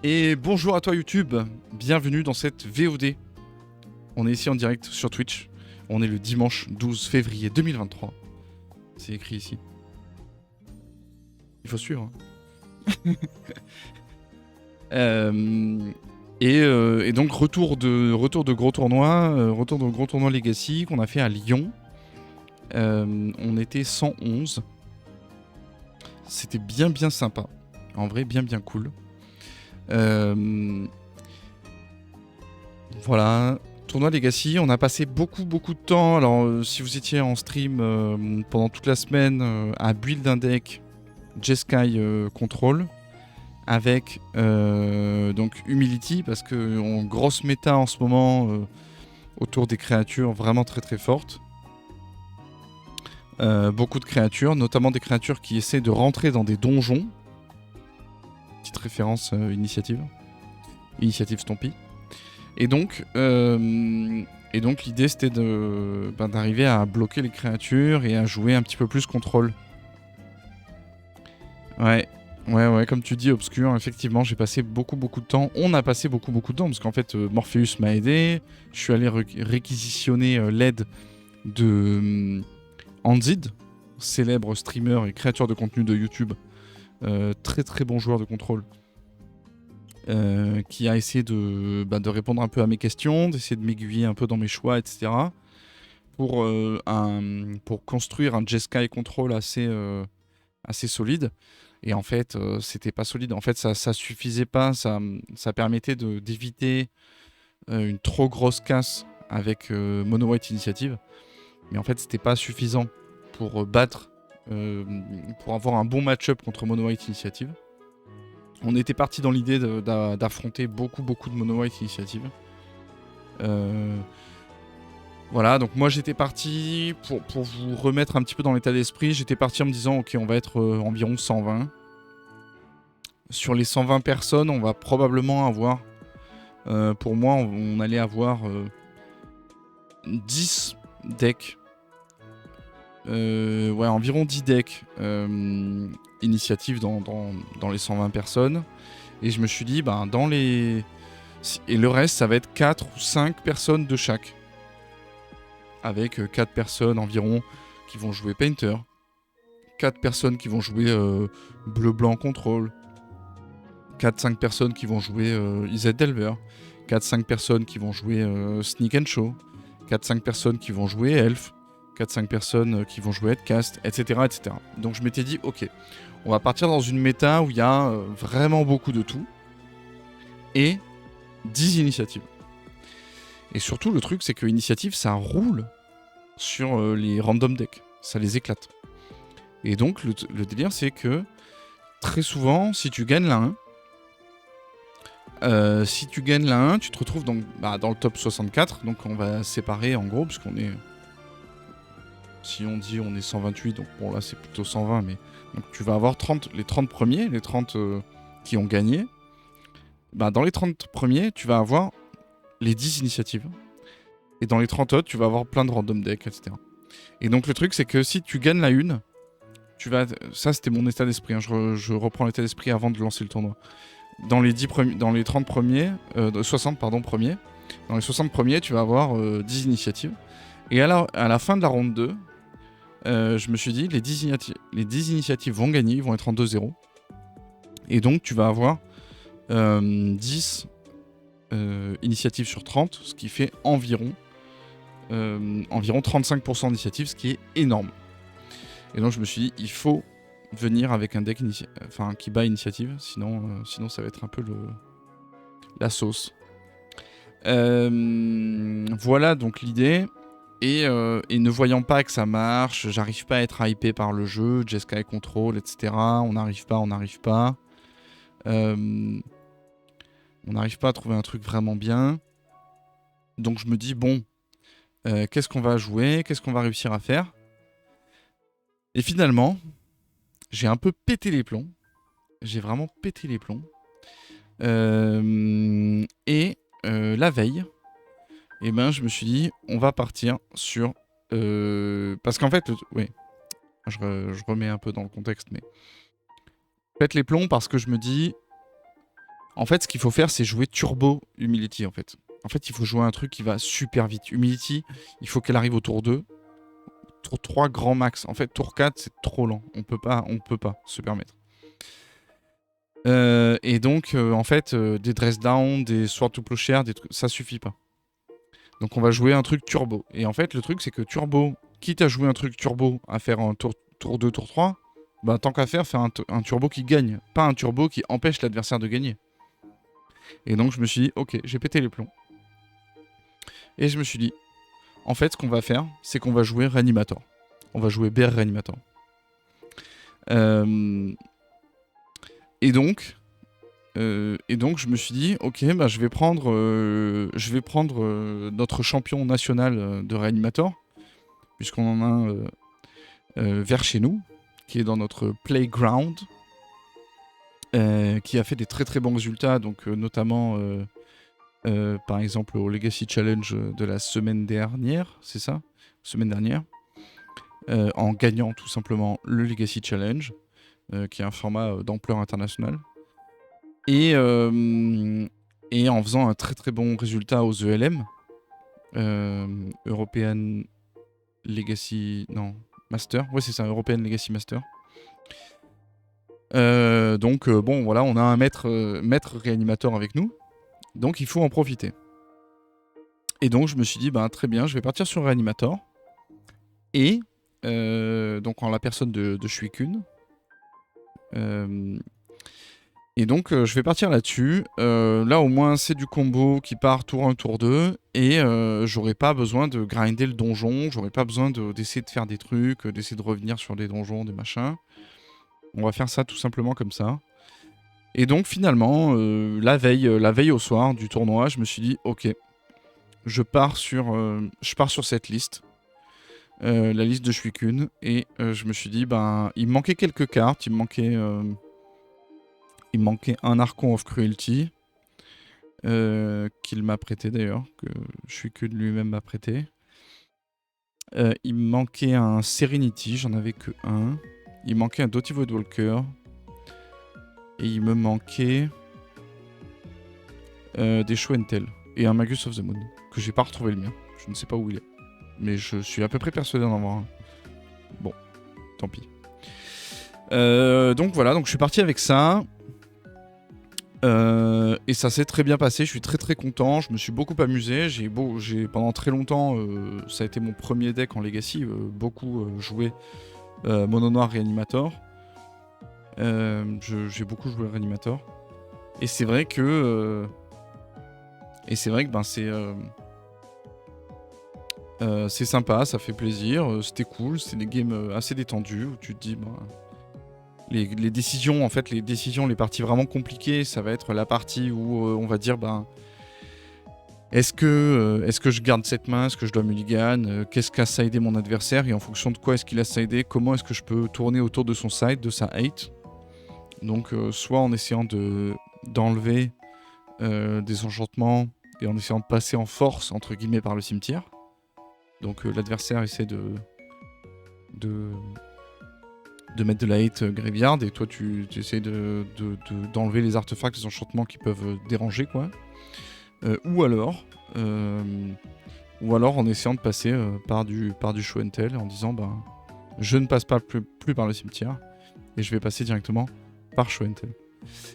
Et bonjour à toi YouTube, bienvenue dans cette VOD. On est ici en direct sur Twitch. On est le dimanche 12 février 2023. C'est écrit ici. Il faut suivre. Hein. Et donc retour de gros tournois Legacy qu'on a fait à Lyon. On était 111. C'était bien sympa. En vrai, bien cool. Voilà, tournoi Legacy, on a passé beaucoup de temps. Alors si vous étiez en stream pendant toute la semaine à build un deck Jeskai Control avec donc Humility, parce que on grosse méta en ce moment autour des créatures vraiment très fortes. Beaucoup de créatures, notamment des créatures qui essaient de rentrer dans des donjons. Petite référence initiative Stompy. Et donc l'idée c'était d'arriver à bloquer les créatures et à jouer un petit peu plus contrôle. Ouais, comme tu dis, Obscur, effectivement, j'ai passé beaucoup de temps. On a passé beaucoup de temps, parce qu'en fait, Morpheus m'a aidé. Je suis allé réquisitionner l'aide de Anzid, célèbre streamer et créateur de contenu de YouTube. Très bon joueur de contrôle. Qui a essayé de répondre un peu à mes questions, d'essayer de m'aiguiller un peu dans mes choix, etc. Pour construire un Jeskai Control assez solide. Et en fait, c'était pas solide. En fait, ça suffisait pas. Ça permettait d'éviter une trop grosse casse avec Mono White Initiative. Mais en fait, c'était pas suffisant pour battre, pour avoir un bon match-up contre Mono White Initiative. On était parti dans l'idée d'affronter beaucoup de Mono White Initiative. Voilà, donc moi j'étais parti, pour vous remettre un petit peu dans l'état d'esprit, j'étais parti en me disant ok, on va être environ 120. Sur les 120 personnes, on va probablement avoir, pour moi, on allait avoir 10 decks. Environ 10 decks initiatives dans les 120 personnes. Et je me suis dit, et le reste, ça va être 4 ou 5 personnes de chaque. Avec 4 personnes environ qui vont jouer Painter. 4 personnes qui vont jouer Bleu-Blanc Control. 4-5 personnes qui vont jouer IZ Delver. 4-5 personnes qui vont jouer Sneak and Show. 4-5 personnes qui vont jouer Elf. 4-5 personnes qui vont jouer Headcast, etc. Donc je m'étais dit, ok, on va partir dans une méta où il y a vraiment beaucoup de tout. Et 10 initiatives. Et surtout, le truc, c'est que initiative, ça roule sur les random decks. Ça les éclate. Et donc, le délire, c'est que très souvent, si tu gagnes la 1, tu te retrouves dans le top 64. Donc, on va séparer en gros, parce qu'on est... Si on dit on est 128, donc bon, là, c'est plutôt 120. Mais donc, tu vas avoir les 30 premiers, les 30 qui ont gagné. Dans les 30 premiers, tu vas avoir les 10 initiatives. Et dans les 30 autres, tu vas avoir plein de random decks, etc. Et donc le truc, c'est que si tu gagnes la 1, tu vas... Ça, c'était mon état d'esprit. Hein. Je reprends l'état d'esprit avant de lancer le tournoi. Dans les 30 premiers... 60, pardon, premiers. Dans les 60 premiers, tu vas avoir 10 initiatives. Et à la fin de la ronde 2, je me suis dit, les 10 initiatives vont gagner, ils vont être en 2-0. Et donc, tu vas avoir 10 initiatives sur 30, ce qui fait environ 35% d'initiatives, ce qui est énorme. Et donc je me suis dit, il faut venir avec un deck qui bat initiative, sinon ça va être un peu la sauce. Voilà donc l'idée. Et ne voyant pas que ça marche, j'arrive pas à être hypé par le jeu, Jeskai Control, etc. On n'arrive pas. On n'arrive pas à trouver un truc vraiment bien. Donc je me dis, bon, qu'est-ce qu'on va jouer? Qu'est-ce qu'on va réussir à faire? Et finalement, j'ai un peu pété les plombs. J'ai vraiment pété les plombs. La veille, je me suis dit, on va partir sur... parce qu'en fait, je remets un peu dans le contexte, mais... Pète les plombs parce que je me dis... En fait, ce qu'il faut faire, c'est jouer Turbo Humility, en fait. En fait, il faut jouer un truc qui va super vite. Humility, il faut qu'elle arrive au tour 2. Tour 3, grand max. En fait, tour 4, c'est trop lent. On peut pas se permettre. Et donc, en fait, des dress down, des sword to plowshare, ça suffit pas. Donc, on va jouer un truc turbo. Et en fait, le truc, c'est que turbo, quitte à jouer un truc turbo, à faire un tour 2, tour 3, bah, tant qu'à faire un turbo qui gagne, pas un turbo qui empêche l'adversaire de gagner. Et donc, je me suis dit, ok, j'ai pété les plombs. Et je me suis dit, en fait, ce qu'on va faire, c'est qu'on va jouer Reanimator. On va jouer Bear Reanimator. Et donc, je me suis dit, ok, bah, je vais prendre notre champion national de Reanimator, puisqu'on en a un vers chez nous, qui est dans notre playground, qui a fait des très très bons résultats, donc notamment par exemple au Legacy Challenge de la semaine dernière, c'est ça ? Semaine dernière, en gagnant tout simplement le Legacy Challenge, qui est un format d'ampleur internationale. Et en faisant un très très bon résultat aux ELM, European Legacy... Non, Master. Ouais, c'est ça, European Legacy Master. Donc, bon, voilà, on a un maître réanimateur avec nous. Donc, il faut en profiter. Et donc, je me suis dit, bah, très bien, je vais partir sur Reanimator. Et, donc, en la personne de Shuikun. Et donc, je vais partir là-dessus. Là, au moins, c'est du combo qui part tour 1, tour 2. Et j'aurai pas besoin de grinder le donjon. J'aurai pas besoin d'essayer de faire des trucs, d'essayer de revenir sur des donjons, des machins. On va faire ça tout simplement comme ça. Et donc, finalement, la veille au soir du tournoi, je me suis dit, ok, je pars sur cette liste. La liste de Shuikun. Et je me suis dit, ben, il me manquait quelques cartes. Il me manquait un Archon of Cruelty, qu'il m'a prêté d'ailleurs, que Shuikun lui-même m'a prêté. Il me manquait un Serenity, j'en avais que un. Il me manquait un Doughty Voidwalker. Et il me manquait des Show and Tell. Et un Magus of the Moon, que j'ai pas retrouvé le mien. Je ne sais pas où il est. Mais je suis à peu près persuadé d'en avoir un. Bon, tant pis. Donc voilà, donc je suis parti avec ça. Et ça s'est très bien passé, je suis très très content, je me suis beaucoup amusé, j'ai pendant très longtemps, ça a été mon premier deck en Legacy, beaucoup joué Mono Noir Reanimator. J'ai beaucoup joué Reanimator. Et c'est vrai que ben c'est sympa, ça fait plaisir, c'était cool, c'est des games assez détendus où tu te dis ben, les décisions, en fait, les parties vraiment compliquées, ça va être la partie où on va dire, ben, est-ce que je garde cette main, est-ce que je dois mulligan, qu'est-ce qu'a sidé mon adversaire, et en fonction de quoi est-ce qu'il a sidé, comment est-ce que je peux tourner autour de son side, de sa hate. Donc, soit en essayant d'enlever des enchantements, et en essayant de passer en force, entre guillemets, par le cimetière. Donc, l'adversaire essaie de mettre de la hate graveyard, et toi tu essaies d'enlever les artefacts, les enchantements qui peuvent déranger, quoi. Ou alors en essayant de passer par du show and tell, en disant ben je ne passe pas plus par le cimetière et je vais passer directement par show and tell.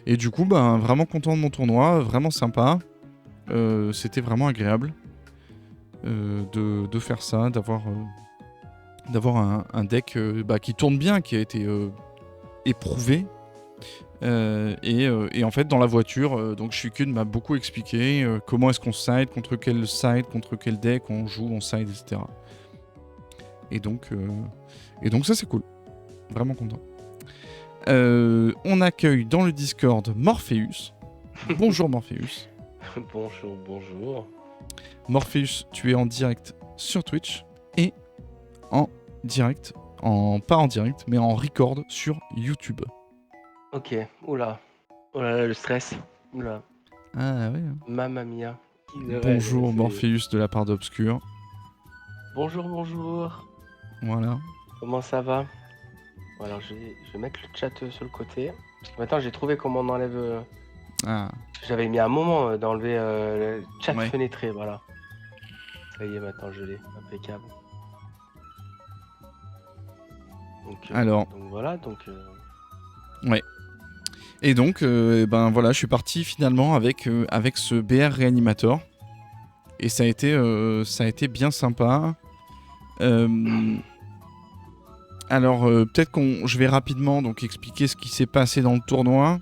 Et du coup, ben vraiment content de mon tournoi, vraiment sympa. C'était vraiment agréable de faire ça, d'avoir un deck qui tourne bien, qui a été éprouvé. Et en fait, dans la voiture, donc Shuikun m'a beaucoup expliqué comment est-ce qu'on side, contre quel deck on joue, on side, etc. Et donc ça, c'est cool. Vraiment content. On accueille dans le Discord Morpheus. Bonjour Morpheus. Bonjour. Morpheus, tu es en direct sur Twitch et en direct, pas en direct, mais en record sur YouTube. Ok, oula, le stress. Oula. Ah ouais. Mamma mia. Bonjour Morpheus de la part d'Obscur. Bonjour. Voilà. Comment ça va? Alors je vais mettre le chat sur le côté. Parce que maintenant j'ai trouvé comment on enlève Ah, J'avais mis un moment d'enlever le chat ouais. fenêtré, voilà. Ça y est, maintenant je l'ai, impeccable. Alors, Donc voilà, donc... ouais. Et donc, ben voilà, je suis parti finalement avec ce BR Reanimator. Et ça a été bien sympa. Euh, alors, peut-être je vais rapidement donc expliquer ce qui s'est passé dans le tournoi.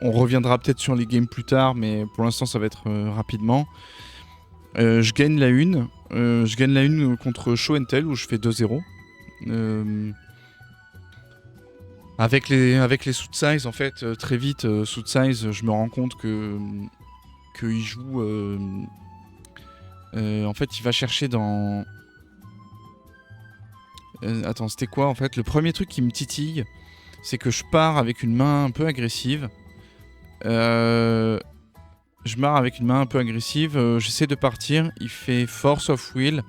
On reviendra peut-être sur les games plus tard, mais pour l'instant, ça va être rapidement. Je gagne la une. Je gagne la une contre Show and Tell où je fais 2-0. Avec les Suit Size, en fait, très vite, Suit Size, je me rends compte qu'il joue. En fait, il va chercher dans. Attends, c'était quoi en fait? Le premier truc qui me titille, c'est que je pars avec une main un peu agressive. Je pars avec une main un peu agressive. J'essaie de partir. Il fait Force of Will.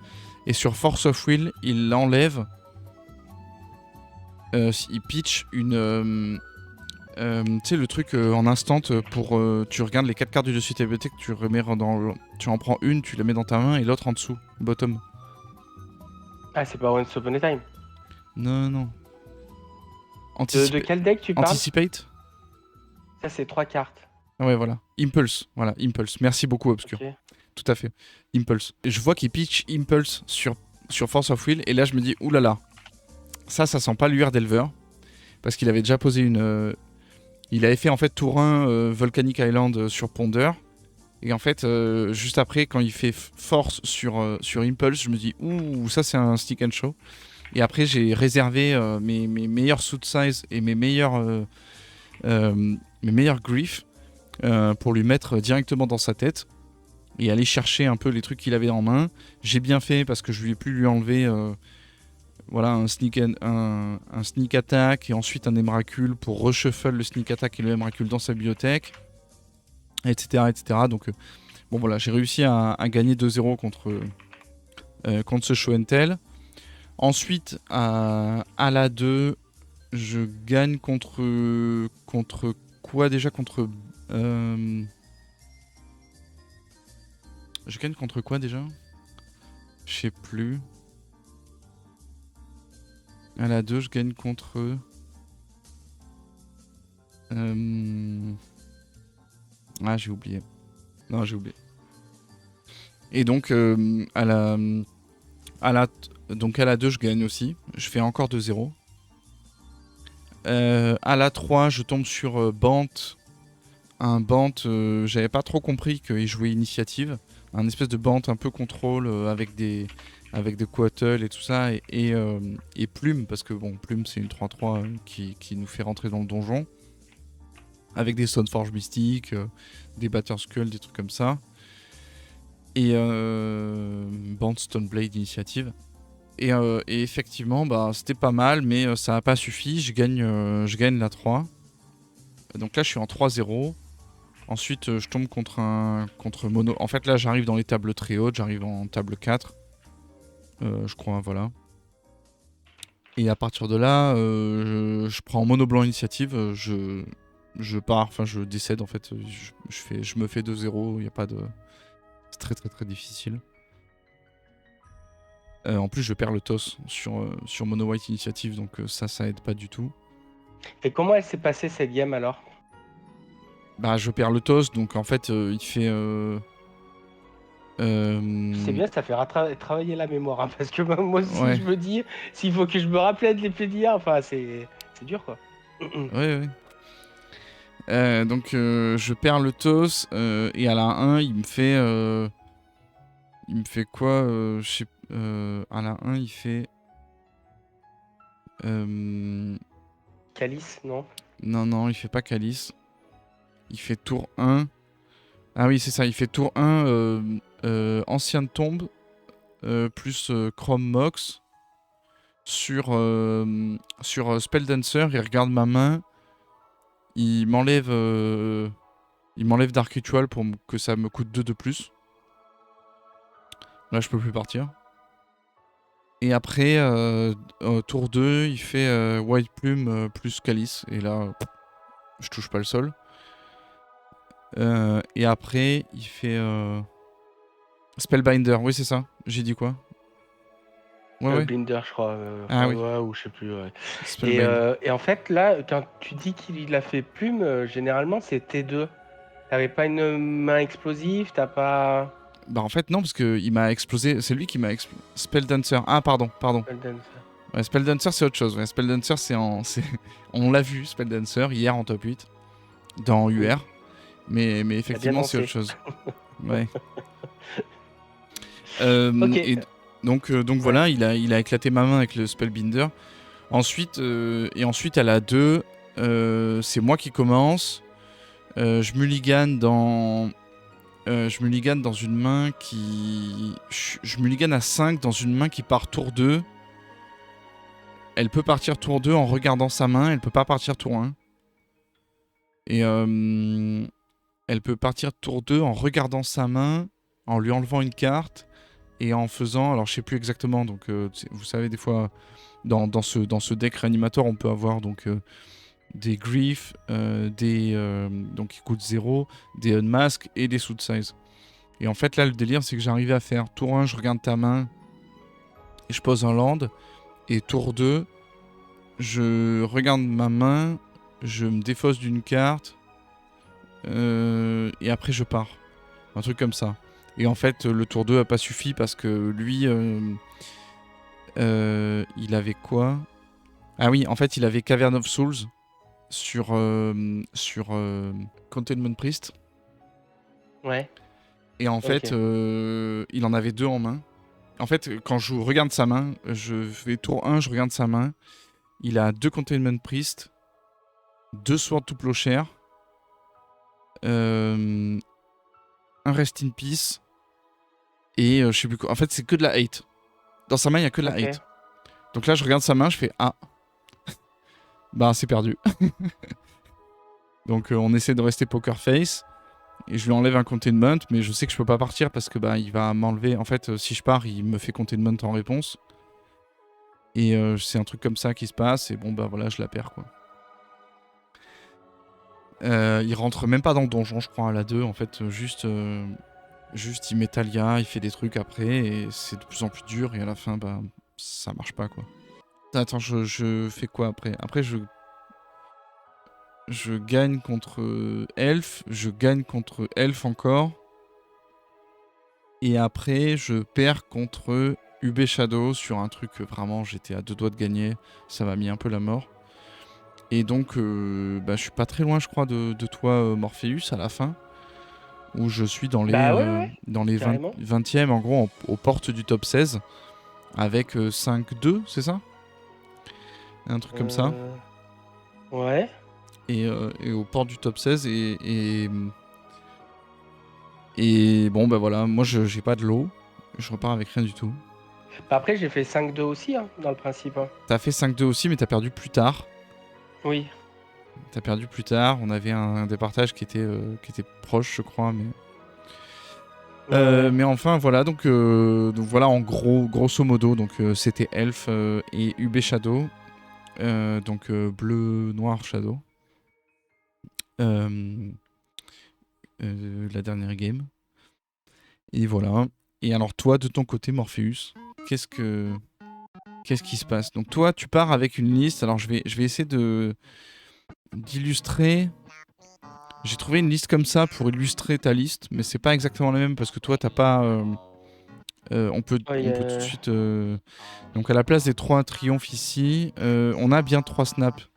Et sur Force of Will, il l'enlève. Il pitch une. Tu sais, le truc en instant pour. Tu regardes les 4 cartes du dessus de ta bibliothèque, tu remets tu en prends une, tu la mets dans ta main et l'autre en dessous, bottom. Ah, c'est pas Once Upon a Time. Non, non. De quel deck tu parles? Anticipate. Ça, c'est 3 cartes. Ouais, voilà. Impulse. Voilà, Impulse. Merci beaucoup, Obscure. Ok. Tout à fait. Impulse. Et je vois qu'il pitch Impulse sur Force of Will. Et là, je me dis, oulala. Ça sent pas l'UR d'Elver. Parce qu'il avait déjà posé une. Il avait fait en fait tour 1 Volcanic Island sur Ponder. Et en fait, juste après, quand il fait Force sur Impulse, je me dis, ouh, ça c'est un stick and show. Et après, j'ai réservé mes meilleurs suit size et mes meilleurs griffs pour lui mettre directement dans sa tête et aller chercher un peu les trucs qu'il avait en main. J'ai bien fait parce que je lui ai pu lui enlever voilà, un sneak attack et ensuite un Emrakul pour reshuffle le sneak attack et le Emrakul dans sa bibliothèque, etc. etc. Donc bon voilà, j'ai réussi à gagner 2-0 contre ce show and tell. Ensuite, à la 2, je gagne contre quoi déjà? Je gagne contre quoi déjà? Je sais plus. À la 2, je gagne contre. Ah, j'ai oublié. Non, j'ai oublié. Et donc, à la 2, je gagne aussi. Je fais encore 2-0. À la 3, je tombe sur Bant. Un Bant, j'avais pas trop compris qu'il jouait initiative. Un espèce de Bant un peu contrôle avec des Quattle et tout ça. Et Plume, parce que bon, Plume c'est une 3-3 qui nous fait rentrer dans le donjon. Avec des Stoneforge mystiques, des Batterskull, des trucs comme ça. Et Bant Stoneblade initiative. Et effectivement, bah, c'était pas mal, mais ça n'a pas suffi. Je gagne la 3. Donc là, je suis en 3-0. Ensuite, je tombe contre Mono. En fait, là, j'arrive dans les tables très hautes. J'arrive en table 4. Je crois, voilà. Et à partir de là, je prends Mono Blanc initiative. Je pars, enfin, je décède en fait. Je me fais 2-0. Il n'y a pas de. C'est très, très, très difficile. En plus, je perds le toss sur Mono White Initiative, donc ça aide pas du tout. Et comment elle s'est passée cette game alors? Bah, je perds le toss, donc en fait, il fait. C'est bien, ça fait travailler la mémoire, hein, parce que moi aussi, Ouais. je me dis, s'il faut que je me rappelle de l'épée d'hier, enfin, c'est dur quoi. Ouais, ouais. Donc, je perds le toss, et à la 1, il me fait. Il me fait quoi à la 1, il fait. Calice, non? Non, il fait pas Calice. Il fait tour 1. Ah oui, c'est ça, il fait tour 1, Ancienne Tombe, plus Chrome Mox. Sur Spelldancer, il regarde ma main. Il m'enlève Dark Ritual pour que ça me coûte 2 de plus. Là, je peux plus partir. Et après, tour 2, il fait White Plume plus Calice. Et là, je touche pas le sol. Et après, il fait Spellbinder. Oui, c'est ça. J'ai dit quoi? Ouais, ouais. Binder, je crois. Ah Enfin, oui, ouais, ou je sais plus. Ouais. Spellbinder. Et en fait, là, quand tu dis qu'il a fait plume, généralement, c'est T2. T'avais pas une main explosive, t'as pas. Bah en fait non parce que il m'a explosé, c'est lui qui m'a explosé. Spelldancer. Ah pardon. Dancer. Ouais, Spelldancer c'est autre chose. Ouais, Spelldancer on l'a vu Spelldancer hier en top 8 dans Mm. UR, mais T'as bien effectivement c'est autre dansé. chose. Ouais. Ok. Et donc Ouais. voilà, il a éclaté ma main avec le Spellbinder. Ensuite à la 2, c'est moi qui commence. Je mulligan dans une main qui. Je mulligan à 5 dans une main qui part tour 2. Elle peut partir tour 2 en regardant sa main, elle peut pas partir tour 1. Et elle peut partir tour 2 en regardant sa main, en lui enlevant une carte et en faisant. Alors je sais plus exactement, donc vous savez, des fois dans ce deck réanimateur, on peut avoir donc des griefs, donc qui coûtent 0, des unmask et des suit size. Et en fait, là, le délire, c'est que j'arrivais à faire tour 1, je regarde ta main et je pose un land. Et tour 2, je regarde ma main, je me défausse d'une carte et après je pars. Un truc comme ça. Et en fait, le tour 2 a pas suffi parce que lui, il avait quoi? Ah oui, en fait, il avait Cavern of Souls sur Containment Priest. Ouais. Et en fait, Ok. il en avait deux en main. En fait, quand je regarde sa main, je fais tour 1, je regarde sa main. Il a deux Containment Priest, deux Sword to Plowshare, un Rest in Peace et je sais plus quoi. En fait, c'est que de la hate. Dans sa main, il y a que de la Ok. hate. Donc là, je regarde sa main, je fais ah, bah c'est perdu. Donc on essaie de rester poker face et je lui enlève un containment, mais je sais que je peux pas partir parce que bah il va m'enlever. En fait, si je pars, il me fait containment en réponse. Et c'est un truc comme ça qui se passe et bon bah voilà, je la perds quoi. Il rentre même pas dans le donjon, je crois, à la 2. En fait, juste il met Talia, il fait des trucs après, et c'est de plus en plus dur, et à la fin, bah, ça marche pas, quoi. Attends, je fais quoi après? Après, je gagne contre Elf, je gagne contre Elf encore, et après, je perds contre UB Shadow sur un truc que vraiment, j'étais à deux doigts de gagner, ça m'a mis un peu la mort. Et donc, bah, je suis pas très loin, je crois, de toi, Morpheus, à la fin. Où je suis Bah ouais, ouais, dans les carrément. 20e, en gros, aux portes du top 16, avec 5-2, c'est ça? Un truc comme ça. Euh, Ouais. Et aux portes du top 16, et bon, bah voilà, moi j'ai pas de lot, je repars avec rien du tout. Bah après, j'ai fait 5-2 aussi, hein, dans le principe. Hein. T'as fait 5-2 aussi, mais t'as perdu plus tard. Oui. On avait un départage qui était proche, je crois, mais. Ouais, ouais. Mais enfin voilà, donc voilà en gros, grosso modo, donc c'était Elf et UB Shadow. Donc bleu, noir, shadow. Euh, la dernière game. Et voilà. Et alors toi, de ton côté, Morpheus, qu'est-ce qui se passe? Donc toi, tu pars avec une liste. Alors je vais essayer d'illustrer. J'ai trouvé une liste comme ça pour illustrer ta liste, mais c'est pas exactement la même parce que toi, t'as pas. Ouais, On peut tout de suite. Donc à la place des 3 triomphes ici, on a bien 3 snaps.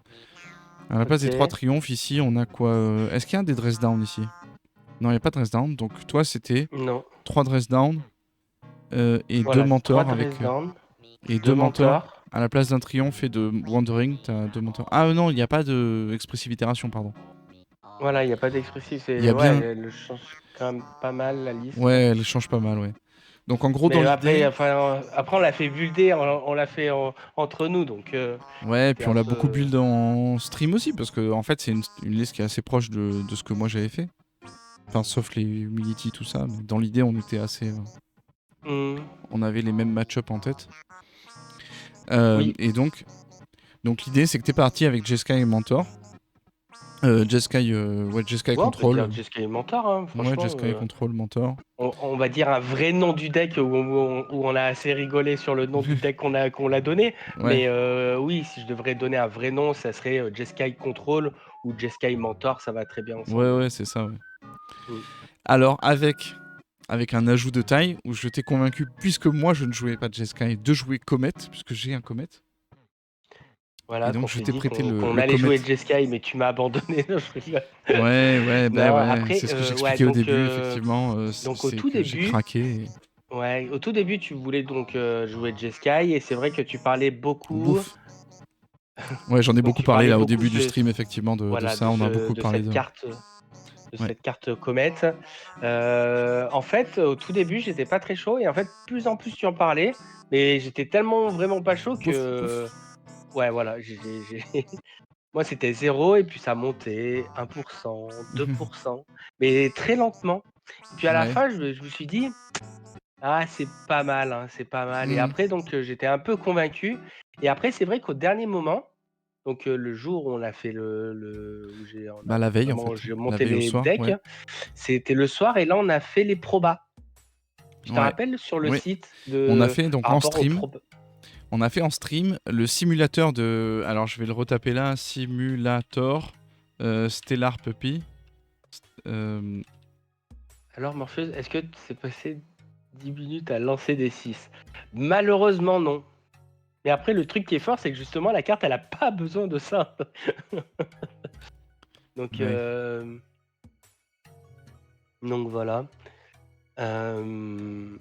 À la place des 3 ok. triomphes ici, on a quoi? Est-ce qu'il y a des dress down ici? Non, il n'y a pas de dress down. Donc toi, c'était Non. 3 dress down et 2 Voilà, 3 mentors dress down, et 2 2 mentors. mentors. À la place d'un triomphe et de wandering, t'as 2 mentors. Ah non, il n'y a pas de expressive itération, pardon. Voilà, il n'y a pas d'expressif. Il y a Ouais, bien. elle change quand même pas mal la liste. Ouais, elle change pas mal, ouais. Donc en gros, dans Mais après, l'idée. enfin, après on l'a fait builder, on l'a fait entre nous, donc Ouais, c'est puis un on l'a beaucoup peu. build en stream aussi, parce que en fait, c'est une liste qui est assez proche de ce que moi j'avais fait. Enfin, sauf les humility, tout ça. Mais dans l'idée, on était assez. Hmm. On avait les mêmes match-up en tête. Oui. Et donc l'idée c'est que t'es parti avec Jeskai et Mentor. Jeskai Ouais, on peut dire Control. Jeskai Mentor, hein, Ouais, franchement. Jeskai Control, Mentor. On va dire un vrai nom du deck où on a assez rigolé sur le nom du deck qu'on l'a donné. Ouais, Mais oui, si je devrais donner un vrai nom, ça serait Jeskai Control ou Jeskai Mentor, ça va très bien ensemble. ouais, c'est ça, ouais. Mm. Alors, avec un ajout de taille, où je t'ai convaincu, puisque moi je ne jouais pas de Jeskai, de jouer Comet, puisque j'ai un Comet. Et Voilà, donc qu'on je s'est t'ai dit prêté qu'on le allait Comet. jouer Jeskai, mais tu m'as abandonné. Non, je rigole. Ouais, Non, c'est après, ce que ouais, j'expliquais au début, effectivement, donc au c'est tout que j'ai début, craqué. ouais, au tout début, tu voulais donc jouer Jeskai, et c'est vrai que tu parlais beaucoup. Bouf. Ouais, j'en ai Donc beaucoup tu parlé parlais là au beaucoup début du stream, effectivement, de voilà, ça, on a beaucoup de parlé cette de... carte. De Ouais. cette carte comète. En fait, au tout début, j'étais pas très chaud et en fait, plus en plus tu en parlais, mais j'étais tellement vraiment pas chaud Pouf, pouf. que ouais, voilà, moi c'était zéro et puis ça montait 1%, 2%, mais très lentement. Et puis à la Ouais. fin, je me suis dit, ah, c'est pas mal, hein, c'est pas mal. Et Hmm. après, donc, j'étais un peu convaincu. Et après, c'est vrai qu'au dernier moment, donc le jour où on a fait où Bah la veille en fait, j'ai la monté veille au les soir, decks, ouais. c'était le soir et là on a fait les probas. Tu te Ouais, rappelles sur le ouais. site On a fait donc par en rapport aux stream, probas. on a fait en stream le simulateur de... Alors je vais le retaper là, Simulator Stellar Puppy. Euh, Alors Morpheus, est-ce que c'est passé 10 minutes à lancer des 6? Malheureusement non. Mais après le truc qui est fort, c'est que justement la carte elle a pas besoin de ça. Donc ouais. donc voilà. Euh,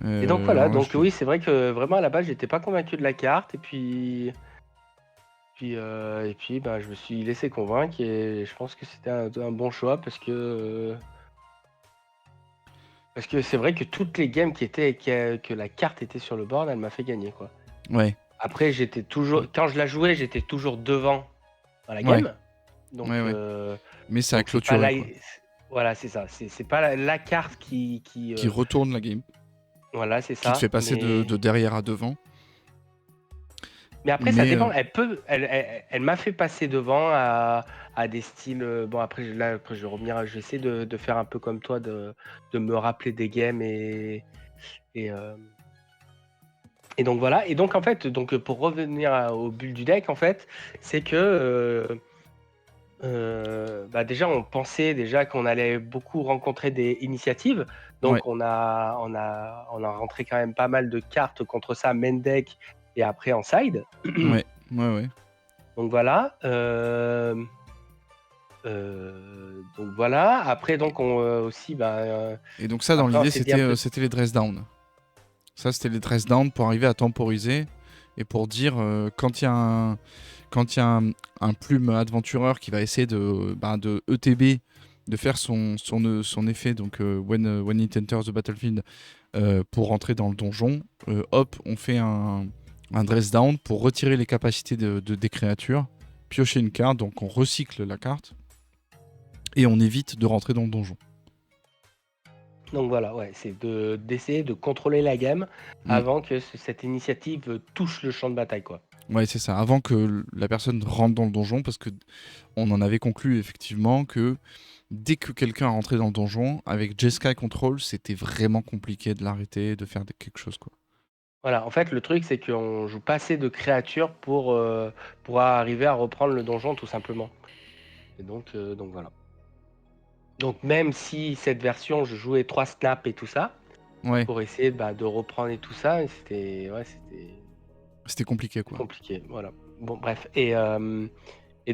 Et donc voilà, Alors là, donc oui, c'est vrai que vraiment à la base, j'étais pas convaincu de la carte, et puis bah, je me suis laissé convaincre et je pense que c'était un bon choix parce que c'est vrai que toutes les games que la carte était sur le board, elle m'a fait gagner quoi. Ouais. Après, j'étais toujours, quand je la jouais, j'étais toujours devant dans la Ouais. game, donc Ouais. Mais ça a donc c'est pas là, clôturé quoi. voilà, c'est ça, c'est pas la carte Qui retourne la game, voilà, c'est qui te ça, fait passer de derrière à devant. Mais après, ça Mais dépend. Elle m'a fait passer devant à des styles. Bon, après, après, je vais revenir. Je vais essayer de faire un peu comme toi, de me rappeler des games et, euh, et donc voilà. Et donc en fait, donc pour revenir au bulle du deck, en fait, c'est que bah déjà, on pensait déjà qu'on allait beaucoup rencontrer des initiatives. ouais, Donc on a rentré quand même pas mal de cartes contre ça, main deck et après en side. ouais. Donc voilà. Donc voilà. Après, donc on aussi, Et donc ça, dans après on l'idée, s'est dit un peu. c'était les dress down. Ça, c'était les dress down pour arriver à temporiser et pour dire quand il y a un plume aventureur qui va essayer de ETB, de faire son effet, donc when it enters the battlefield, pour rentrer dans le donjon, hop, on fait un dress down pour retirer les capacités des créatures, piocher une carte, donc on recycle la carte et on évite de rentrer dans le donjon. Donc voilà, ouais, c'est d'essayer de contrôler la game Mm. avant que cette initiative touche le champ de bataille, quoi. Ouais, c'est ça. Avant que la personne rentre dans le donjon, parce que on en avait conclu effectivement que dès que quelqu'un rentrait dans le donjon, avec Jeskai Control, c'était vraiment compliqué de l'arrêter, de faire quelque chose, quoi. Voilà, en fait, le truc, c'est qu'on joue pas assez de créatures pour arriver à reprendre le donjon, tout simplement. Et donc voilà. Donc même si cette version, je jouais 3 snaps et tout ça, Ouais, pour essayer de reprendre et tout ça, c'était c'était compliqué, quoi. compliqué, voilà. Bon, bref. Et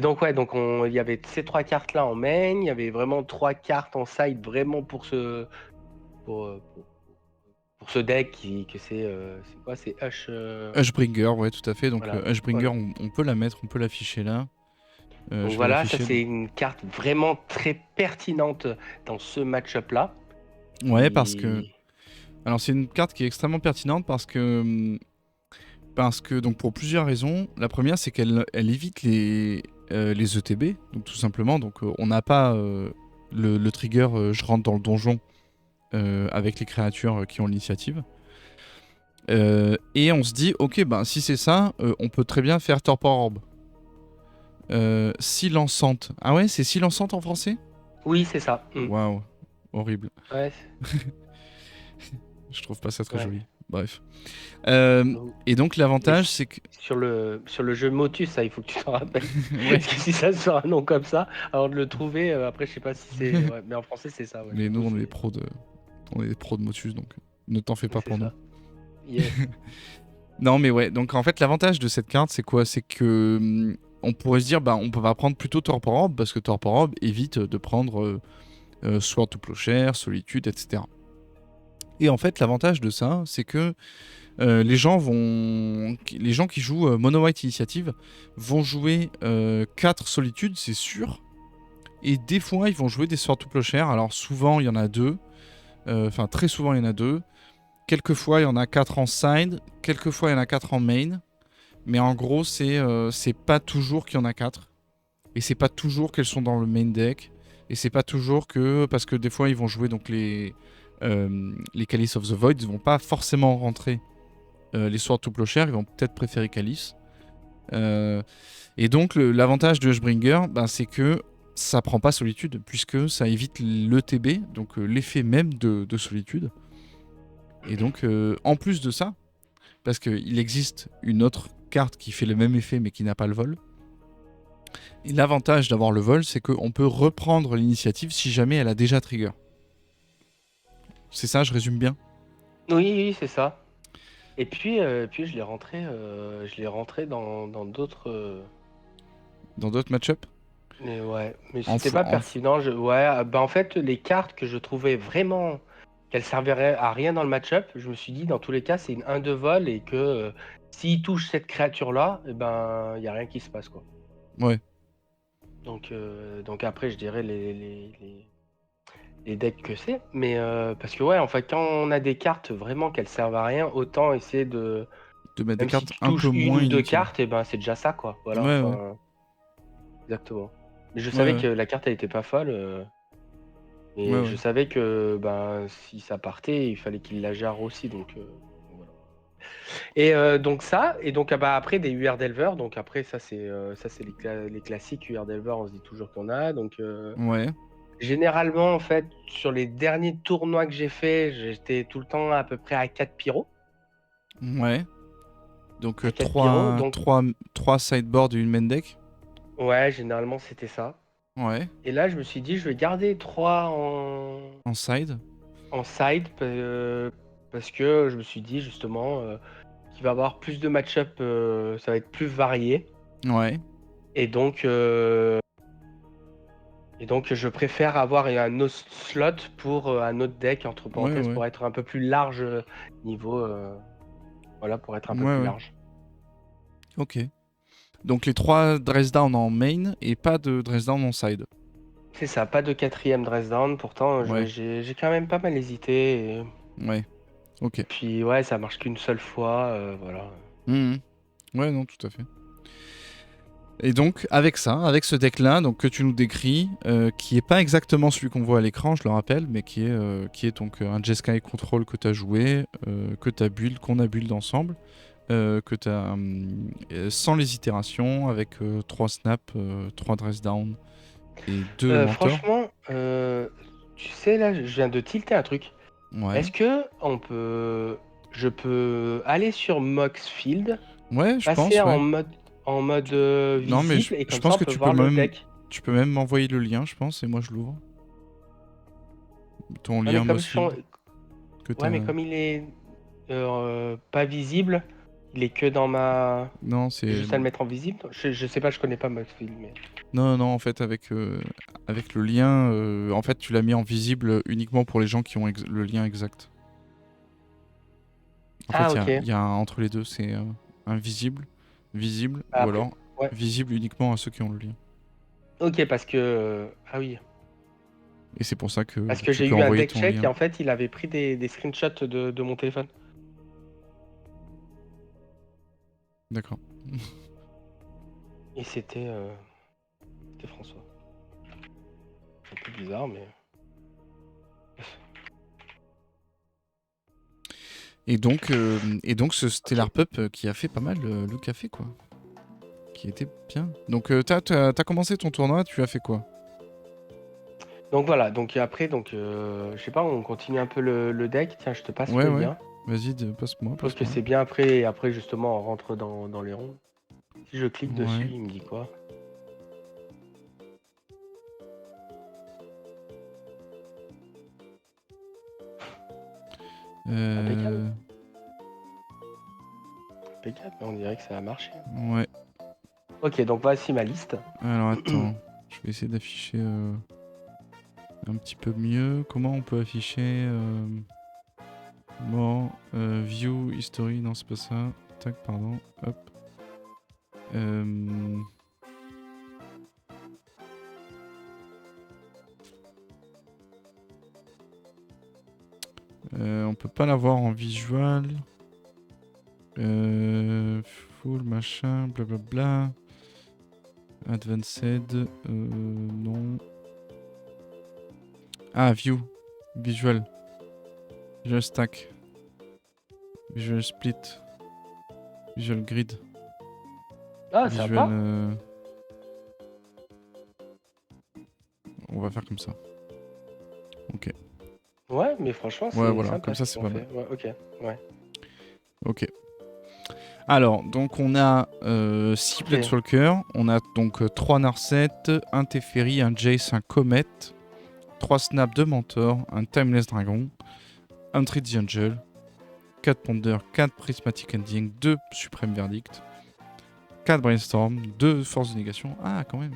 donc, ouais, donc il y avait ces 3 cartes-là en main, il y avait vraiment 3 cartes en side vraiment pour, euh, pour, pour ce deck que c'est quoi? C'est Hush. Hushbringer, ouais, tout à fait. Donc Voilà, Hushbringer, voilà. on peut la mettre, on peut l'afficher là. Donc Je vais voilà, ça l'afficher. c'est une carte vraiment très pertinente dans ce match-up-là. Ouais, parce que... Qui... Alors c'est une carte qui est extrêmement pertinente parce que donc pour plusieurs raisons. La première, c'est qu'elle évite les ETB, donc tout simplement. Donc on n'a pas le trigger je rentre dans le donjon avec les créatures qui ont l'initiative. Et on se dit, ok, ben si c'est ça, on peut très bien faire Torpor Orb. Silençante. Ah ouais, c'est silençante en français? Oui, c'est ça. Waouh, horrible. Ouais, Je trouve pas ça très ouais. joli. Bref. Euh, Donc, et donc mais l'avantage, c'est que... sur le jeu Motus, ça, il faut que tu t'en rappelles. Ouais, Parce que si ça sort un nom comme ça, avant de le trouver, après, je sais pas si c'est. Ouais, mais en français, c'est ça. Ouais, mais du nous, coup, on est des pros de Motus, donc ne t'en fais pas c'est pour nous. ça. Yes. Non, mais ouais, donc en fait, l'avantage de cette carte, c'est quoi? C'est que on pourrait se dire, bah, on va prendre plutôt Torpor Orb, parce que Torpor Orb évite de prendre Sword to Plowshare, Solitude, etc. Et en fait, l'avantage de ça, c'est que les gens qui jouent Mono White Initiative vont jouer 4 Solitudes, c'est sûr. Et des fois, ils vont jouer des Sword to Plowshare. Alors souvent, il y en a 2. Enfin, très souvent, il y en a 2. Quelquefois, il y en a 4 en side. Quelquefois, il y en a 4 en main. Mais en gros, c'est pas toujours qu'il y en a 4. Et c'est pas toujours qu'elles sont dans le main deck. Et c'est pas toujours que... Parce que des fois, ils vont jouer donc les Chalice of the Void. Ils vont pas forcément rentrer les Sword to Plowshare. Ils vont peut-être préférer Chalice. Et donc, l'avantage de Hushbringer, ben, c'est que ça prend pas Solitude, puisque ça évite l'ETB, donc l'effet même de Solitude. Et donc, en plus de ça, parce qu'il existe une autre carte qui fait le même effet mais qui n'a pas le vol. Et l'avantage d'avoir le vol, c'est qu'on peut reprendre l'initiative si jamais elle a déjà trigger. C'est ça, je résume bien. Oui, oui, c'est ça. Et puis je l'ai rentré dans d'autres. Dans d'autres match-up. Mais ouais, mais En, c'était pas en, pertinent. Ouais, bah en fait, les cartes que je trouvais vraiment qu'elles serviraient à rien dans le match-up, je me suis dit, dans tous les cas, c'est une 1 de vol et que s'il touche cette créature-là, eh ben, il n'y a rien qui se passe, quoi. ouais, Donc après, je dirais les decks que c'est. Mais parce que, ouais, en fait, quand on a des cartes vraiment qu'elles servent à rien, autant essayer de. de mettre des Même si cartes tu un peu touches une moins ou deux inutiles. cartes, et ben, c'est déjà ça, quoi. Voilà, Ouais, ouais, enfin, exactement. Mais je ouais, savais ouais, que la carte, elle était pas folle. ouais, Et ouais. je savais que ben, si ça partait, il fallait qu'il la gère aussi. Donc, voilà. Et donc ça, et donc bah, après des UR Delver, donc après ça c'est les classiques UR Delver, on se dit toujours qu'on a. Donc Ouais, généralement en fait sur les derniers tournois que j'ai fait, j'étais tout le temps à peu près à 4 pyros. ouais. Donc À 4 pyros, donc 3 sideboards et une main deck. ouais, généralement c'était ça. Ouais, Et là je me suis dit je vais garder 3 en side. en side parce que je me suis dit justement qu'il va avoir plus de match-up, ça va être plus varié. Ouais, Et donc, je préfère avoir un autre slot pour un autre deck, entre ouais, parenthèses, ouais. pour être un peu plus large niveau. Voilà, pour être un peu Ouais, plus ouais. large. Ok. Donc les 3 dress down en main et pas de dress down en side. C'est ça, pas de quatrième dress down. Pourtant, Ouais, j'ai quand même pas mal hésité. ouais. Ok. Et puis, ouais, ça marche qu'une seule fois. Voilà. Mhm. Ouais, non, tout à fait. Et donc, avec ça, avec ce deck-là, donc que tu nous décris, qui est pas exactement celui qu'on voit à l'écran, je le rappelle, mais qui est donc un Jeskai Control que tu as joué, que tu as build, qu'on a build ensemble, que tu as sans les itérations, avec 3 snaps, 3 dress down et 2 mentors. Franchement, tu sais, là, je viens de tilter un truc. Ouais. Est-ce que je peux aller sur Moxfield, Ouais, je passer pense, ouais. en mode Non, mais visible et je comme ça pense on que peut voir le deck. tu peux même m'envoyer le lien, je pense, et moi je l'ouvre. Ton Ouais, mais lien comme, Mossfield que ouais, mais t'as. comme il est pas visible, il est que dans ma. Non, J'ai c'est. juste à le mettre en visible. Je sais pas, je connais pas Moxfield, mais. Non, non, en fait, avec le lien, en fait, tu l'as mis en visible uniquement pour les gens qui ont le lien exact. En Ah, fait, ok. il y a entre les deux, c'est invisible, visible, Ah, ou après, alors ouais. visible uniquement à ceux qui ont le lien. Ok, parce que. Ah oui. Et c'est pour ça que Parce que tu j'ai peux eu un envoyer deck ton check et lien. en fait, il avait pris des screenshots de mon téléphone. D'accord. Et c'était François. C'est un peu bizarre, mais. Et donc ce Stellar Pup qui a fait pas mal le café, quoi. Qui était bien. Donc t'as commencé ton tournoi, tu as fait quoi? Donc voilà, donc après, je sais pas, on continue un peu le deck. Tiens, je te passe Ouais, le ouais. lien. Vas-y, passe-moi, Je trouve que passe-moi. c'est bien après, et après justement, on rentre dans les ronds. Si je clique dessus, Ouais. il me dit quoi? Impeccable. Euh... Impeccable, on dirait que ça a marché. Ouais. Ok, donc voici ma liste. Alors attends, je vais essayer d'afficher un petit peu mieux. Comment on peut afficher Bon, view, history, non c'est pas ça. Tac, pardon. Hop. On peut pas l'avoir en visual. Full machin, blablabla. Advanced, non. Ah, view, visual. Visual stack. Visual split. Visual grid. Ah, Visual. sympa. On va faire comme ça. Ok. Ouais, mais franchement, Ouais, c'est voilà, sympa comme ça ce c'est qu'ils ont pas mal. fait. Ouais, ok. Ouais. Ok. Alors, donc on a 6 Ok. Planeswalkers, on a donc 3 Narset, un Teferi, un Jace, un Comet, 3 Snap de Mentor, un Timeless Dragon, un Treat the Angel, 4 Ponder, 4 Prismatic Ending, 2 Supreme Verdict, 4 Brainstorm, 2 Force de Négation, ah quand même,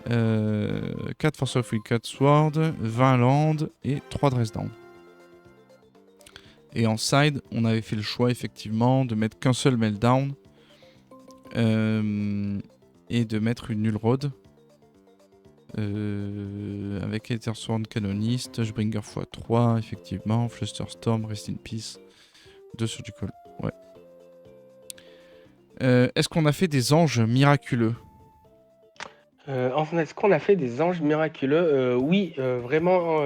4 Force of Will, 4 Sword, 20 Land et 3 Dress Down. Et en side, on avait fait le choix effectivement de mettre qu'un seul Meltdown et de mettre une Null Road avec Aethersworn Canonist, Bringer x3, effectivement, Flusterstorm, Rest in Peace, 2 Surgical. Ouais. Est-ce qu'on a fait des anges miraculeux? Est-ce qu'on a fait des anges miraculeux? Oui, vraiment.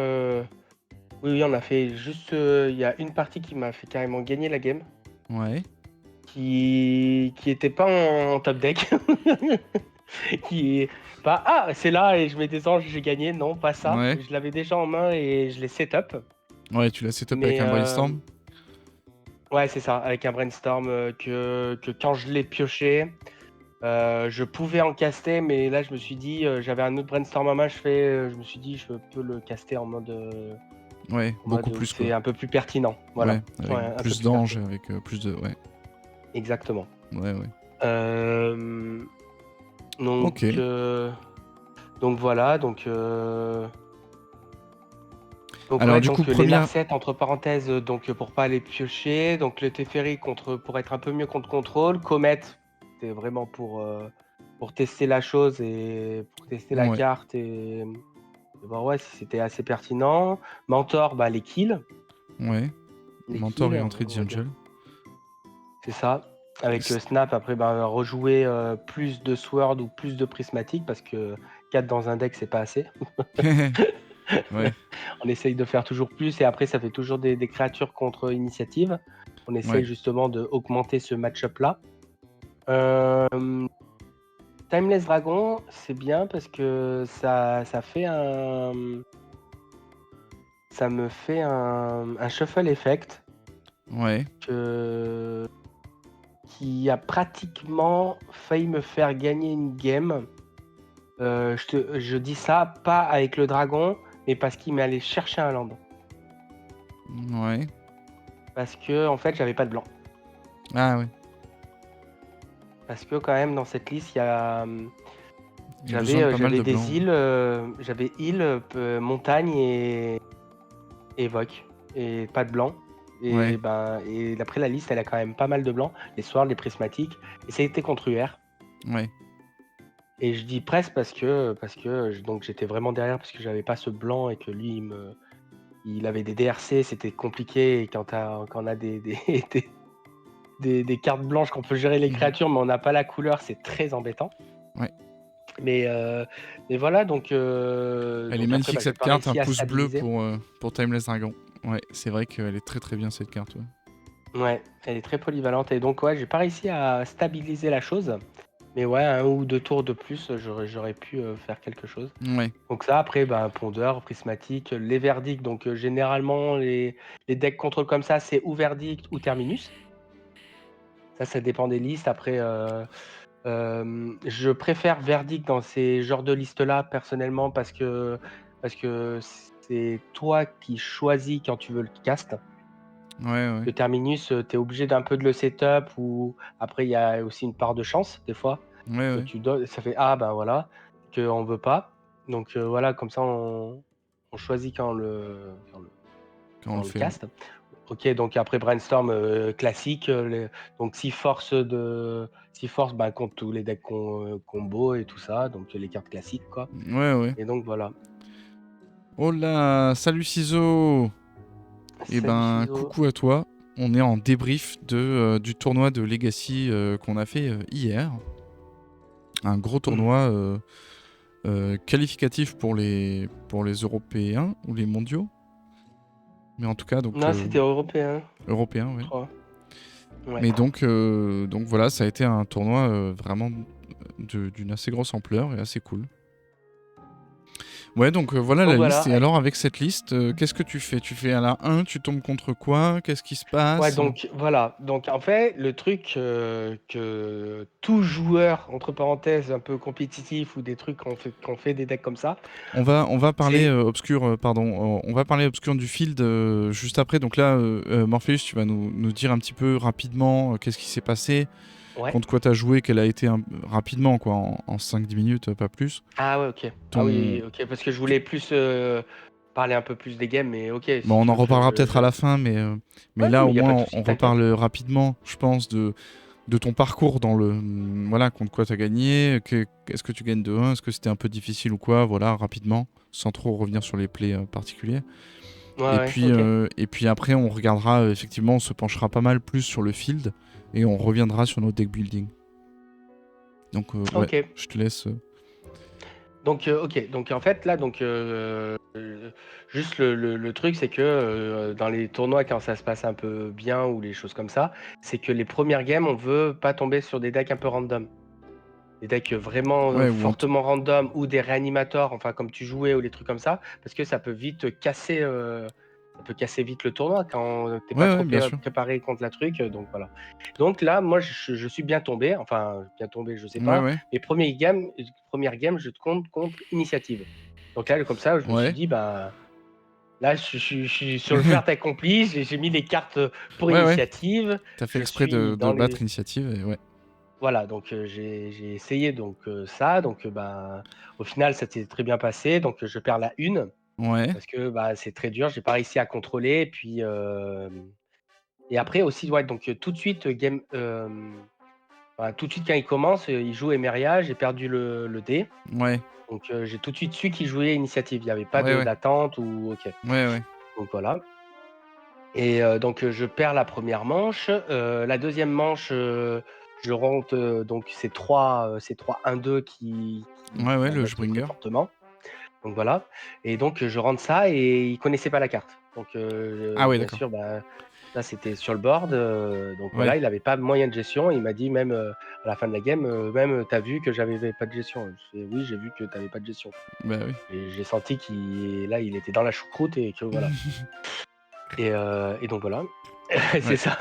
Oui, on a fait juste. Il y a une partie qui m'a fait carrément gagner la game. Ouais. Qui était pas en top deck. Qui est pas. Ah, c'est là et je mets des anges, j'ai gagné. Non, pas ça. Ouais. Je l'avais déjà en main et je l'ai setup. Ouais, tu l'as setup avec Mais un Brainstorm. ouais, c'est ça, avec un brainstorm que quand je l'ai pioché, je pouvais en caster, mais là je me suis dit, j'avais un autre brainstorm à main, je me suis dit, je peux le caster en mode, Ouais, beaucoup où plus quoi. c'est un peu plus pertinent. Voilà. Ouais, avec Ouais, un peu plus plus d'anges, pertinent. avec plus de. Ouais. Exactement. Ouais, ouais. Donc, Ok. donc voilà, donc Alors ouais, du coup, donc les première. Narset entre parenthèses, donc pour pas les piocher, donc le Teferi pour être un peu mieux contre contrôle, Comet, c'était vraiment pour tester la chose et pour tester la Ouais. carte et voir ouais si c'était assez pertinent. Mentor, bah les kills, Ouais. Mentor et Entry the on va dire, Angel. c'est ça. Avec Snap après bah rejouer plus de Sword ou plus de Prismatique parce que 4 dans un deck c'est pas assez. Ouais. On essaye de faire toujours plus et après ça fait toujours des créatures contre initiative. On essaye Ouais. justement de augmenter ce match-up là. Timeless Dragon, c'est bien parce que ça me fait un shuffle effect Ouais. qui a pratiquement failli me faire gagner une game. Je dis ça pas avec le dragon, mais parce qu'il m'est allé chercher un land. Ouais. Parce que en fait j'avais pas de blanc. Ah ouais. Parce que quand même dans cette liste il y a Il y a besoin de pas mal j'avais de blanc. des îles, j'avais île, montagne et évoque et pas de blanc. Ouais. Et après la liste elle a quand même pas mal de blanc, les swords, les prismatiques, et ça a été contre UR. Ouais. Et je dis presque parce que donc j'étais vraiment derrière parce que j'avais pas ce blanc et que lui il avait des DRC, c'était compliqué et quand on a des cartes blanches qu'on peut gérer les créatures mais on n'a pas la couleur, c'est très embêtant. Ouais. Mais voilà, donc Elle est après, magnifique j'ai cette pas carte, un réussi à pouce bleu stabiliser. pour Timeless Dragon. Ouais, c'est vrai qu'elle est très très bien cette carte. Ouais. Ouais, elle est très polyvalente et donc ouais, j'ai pas réussi à stabiliser la chose. Mais ouais, 1 ou 2 tours de plus, j'aurais pu, faire quelque chose. Ouais. Donc ça, après, ben, Pondeur, Prismatique, les verdicts, donc généralement les decks contrôle comme ça, c'est ou Verdict ou Terminus. Ça dépend des listes. Après, je préfère Verdict dans ces genres de listes-là, personnellement, parce que c'est toi qui choisis quand tu veux le cast. Ouais, ouais. Le Terminus, tu es obligé d'un peu de le setup ou après il y a aussi une part de chance, des fois, Ouais, que ouais. tu donnes ça fait: «Ah ben voilà», qu'on veut pas. Donc voilà, comme ça on choisit Quand on le quand on le fait, ouais. cast. OK, donc après Brainstorm, classique, les donc 6 force, bah, contre tous les decks combo et tout ça, donc les cartes classiques, quoi. Ouais, ouais. Et donc voilà. Oh là! Salut Ciseaux! Eh Salut ben, Ciseaux. coucou à toi. On est en débrief du tournoi de Legacy qu'on a fait hier. Un gros Mmh. tournoi qualificatif pour les Européens ou les mondiaux. Mais en tout cas, donc Non, c'était européen, européens, je oui. crois. Ouais. Mais donc voilà, ça a été un tournoi vraiment d'une assez grosse ampleur et assez cool. Ouais, donc voilà Donc la liste. voilà. Et alors, avec cette liste, qu'est-ce que tu fais? Tu fais à la 1, tu tombes contre quoi? Qu'est-ce qui se Ouais, passe? donc voilà. Donc en fait, le truc, que tout joueur, entre parenthèses, un peu compétitif ou des trucs qu'on fait des decks comme ça, On va parler c'est on va parler obscur du field juste après. Donc là, Morpheus, tu vas nous dire un petit peu rapidement qu'est-ce qui s'est passé, ouais. contre quoi t'as joué, quelle a été rapidement, quoi, en 5-10 minutes, pas plus. Ah ouais, OK. Ah Ton... oui, OK, parce que je voulais plus, parler un peu plus des games, mais OK, Bon, si on tu en veux que reparlera je peut-être je à la fin, mais ouais, non, là, mais au il y a pas de moins, souci, on t'inquiète. reparle rapidement, je pense, de ton parcours dans le... Voilà, contre quoi t'as gagné, est-ce que tu gagnes de 1, est-ce que c'était un peu difficile ou quoi, voilà, rapidement, sans trop revenir sur les plays particuliers. Ouais, ouais, OK. Et puis après, on regardera, effectivement, on se penchera pas mal plus sur le field, et on reviendra sur notre deck building. Donc ouais, OK. je te laisse... Donc OK, donc en fait, là, donc juste le truc, c'est que, dans les tournois, quand ça se passe un peu bien ou les choses comme ça, c'est que les premières games, on veut pas tomber sur des decks un peu random. Des decks vraiment, Ouais, fortement random ou des réanimateurs, enfin comme tu jouais ou les trucs comme ça, parce que ça peut casser vite le tournoi quand tu es pas Ouais, trop ouais, bien sûr. préparé contre la truc, donc voilà. Donc là, moi, je suis bien tombé, enfin bien tombé, je sais Ouais, pas. ouais. Mes premières games, je compte contre Initiative. Donc là, comme ça, je me suis Ouais. dit: «Bah, là, je suis sur le fait accompli, j'ai mis les cartes, pour Ouais, ouais. Initiative, T'as fait je exprès suis de dans battre les». l'initiative, et ouais. Voilà, donc j'ai essayé donc ça, donc ben, au final, ça s'est très bien passé, donc je perds la une Ouais. parce que, bah, c'est très dur, j'ai pas réussi à contrôler et puis, et après aussi, ouais, donc tout de suite, enfin, tout de suite quand il commence, il joue Emeria, j'ai perdu le dé, Ouais. donc j'ai tout de suite su qu'il jouait Initiative. Il y avait pas Ouais, de ouais. d'attente ou OK, Ouais, ouais. donc voilà. Et donc je perds la première manche, la deuxième manche, je rentre, donc c'est trois 1-2 Ouais, qui ouais, le m'embêtent très Springer. fortement, donc voilà. Et donc je rentre ça et il connaissait pas la carte. Donc Ah ouais, bien d'accord. sûr, bah, là c'était sur le board, donc Ouais. voilà, il avait pas moyen de gestion. Il m'a dit même, à la fin de la game, même: «Tu vu que j'avais pas de gestion?» Je fais: «Oui, j'ai vu que t'avais pas de gestion». Bah oui. Et j'ai senti il était dans la choucroute et que voilà. Et donc voilà. C'est Ouais. ça.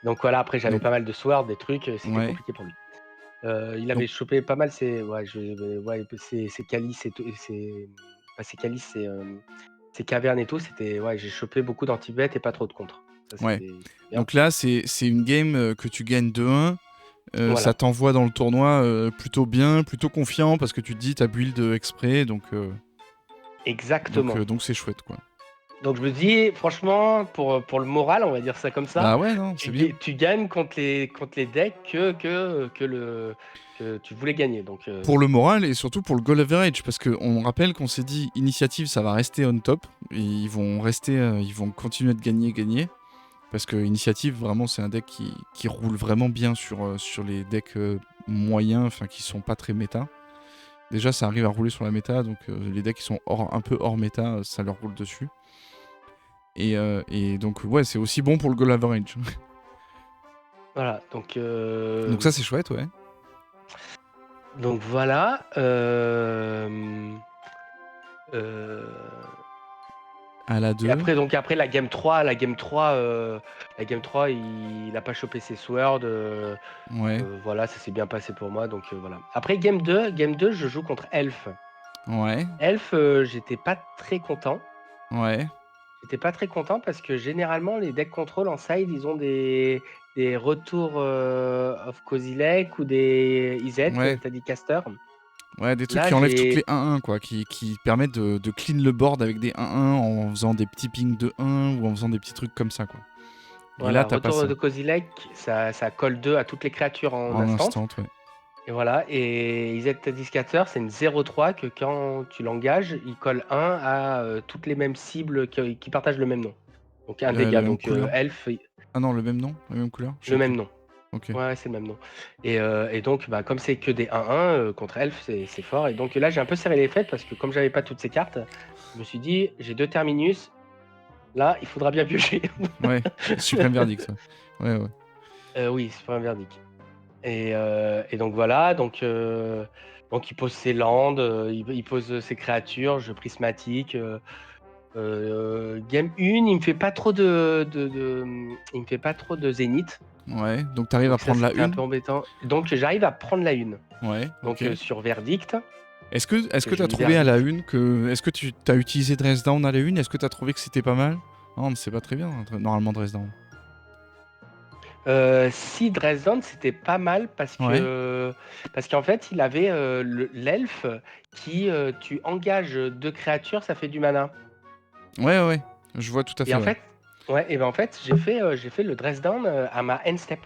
Donc voilà, après j'avais Donc, pas mal de swords, des trucs, c'était ouais. compliqué pour lui. Il avait Donc, chopé pas mal ses ouais, ouais, ses calices et tout et ses pas ses calices, ses cavernes et tout, c'était ouais, j'ai chopé beaucoup d'anti-bet et pas trop de contre. Ça, ouais. c'était bien. Donc là, c'est une game que tu gagnes 2-1. Ça Voilà, t'envoie dans le tournoi plutôt bien, plutôt confiant, parce que tu te dis t'as build exprès, exactement. donc c'est chouette, quoi. Donc je me dis franchement pour le moral, on va dire ça comme ça, Bah ouais, non, c'est bien. tu gagnes contre les decks que tu voulais gagner donc Pour le moral et surtout pour le goal average, parce qu'on rappelle qu'on s'est dit initiative ça va rester on top, et ils vont continuer de gagner, parce que initiative vraiment c'est un deck qui roule vraiment bien sur les decks moyens, enfin qui sont pas très méta. Déjà ça arrive à rouler sur la méta, donc les decks qui sont un peu hors méta, ça leur roule dessus. Et donc, ouais, c'est aussi bon pour le goal average. Voilà, donc, Donc ça, c'est chouette, ouais. donc voilà. Euh, À la Et 2. après la game 3 il a pas chopé ses swords. Ouais, Voilà, ça s'est bien passé pour moi. Donc voilà. Après game 2, je joue contre Elf. ouais, Elf, j'étais pas très content. ouais, J'étais pas très content parce que généralement, les deck control en side, ils ont des retours of Kozilek ou des IZ, ouais. t'as dit caster. Ouais, des trucs Là, qui enlèvent toutes j'ai les 1-1, quoi, qui permettent de clean le board avec des 1-1 en faisant des petits pings de 1 ou en faisant des petits trucs comme ça, quoi. Et là, voilà, t'as pas retour ça. de Kozilek, ça colle 2 à toutes les créatures en En instant. instant, ouais. Et voilà, et IZ Discateur, c'est une 0-3 que quand tu l'engages, il colle 1 à toutes les mêmes cibles qui partagent le même nom. Donc un La dégât. même Donc couleur. Elf, Ah non, le même nom? La même couleur? Je le sais plus. même nom. Ok. Ouais, c'est le même nom. Et donc, bah, comme c'est que des 1-1 contre Elf, c'est fort. Et donc là, j'ai un peu serré les fêtes parce que comme j'avais pas toutes ces cartes, je me suis dit, j'ai 2 Terminus. Là, il faudra bien piocher. Ouais, suprême verdict, ouais. Ouais, ouais. Oui, c'est pas un verdict. Et donc voilà, donc il pose ses landes, il pose ses créatures, jeu prismatique. Game 1, il me fait pas trop il me fait pas trop de zénith. Ouais, donc t'arrives à Donc ça, prendre la c'était un 1. peu embêtant. Donc j'arrive à prendre la 1. Ouais, Donc ok. sur Verdict, Est-ce que j'ai t'as eu trouvé à la Verdict. 1 que. Est-ce que tu t'as utilisé Dress Down à la 1? Est-ce que t'as trouvé que c'était pas mal? Non, mais c'est pas très bien, normalement, Dress Down. Si Dresden, c'était pas mal Ouais, parce qu'en fait, il avait l'elfe qui, tu engages 2 créatures, ça fait du mana. ouais, ouais. Je vois tout à Et fait, en ouais. fait, ouais, et ben en fait, j'ai fait le Dresden à ma end step.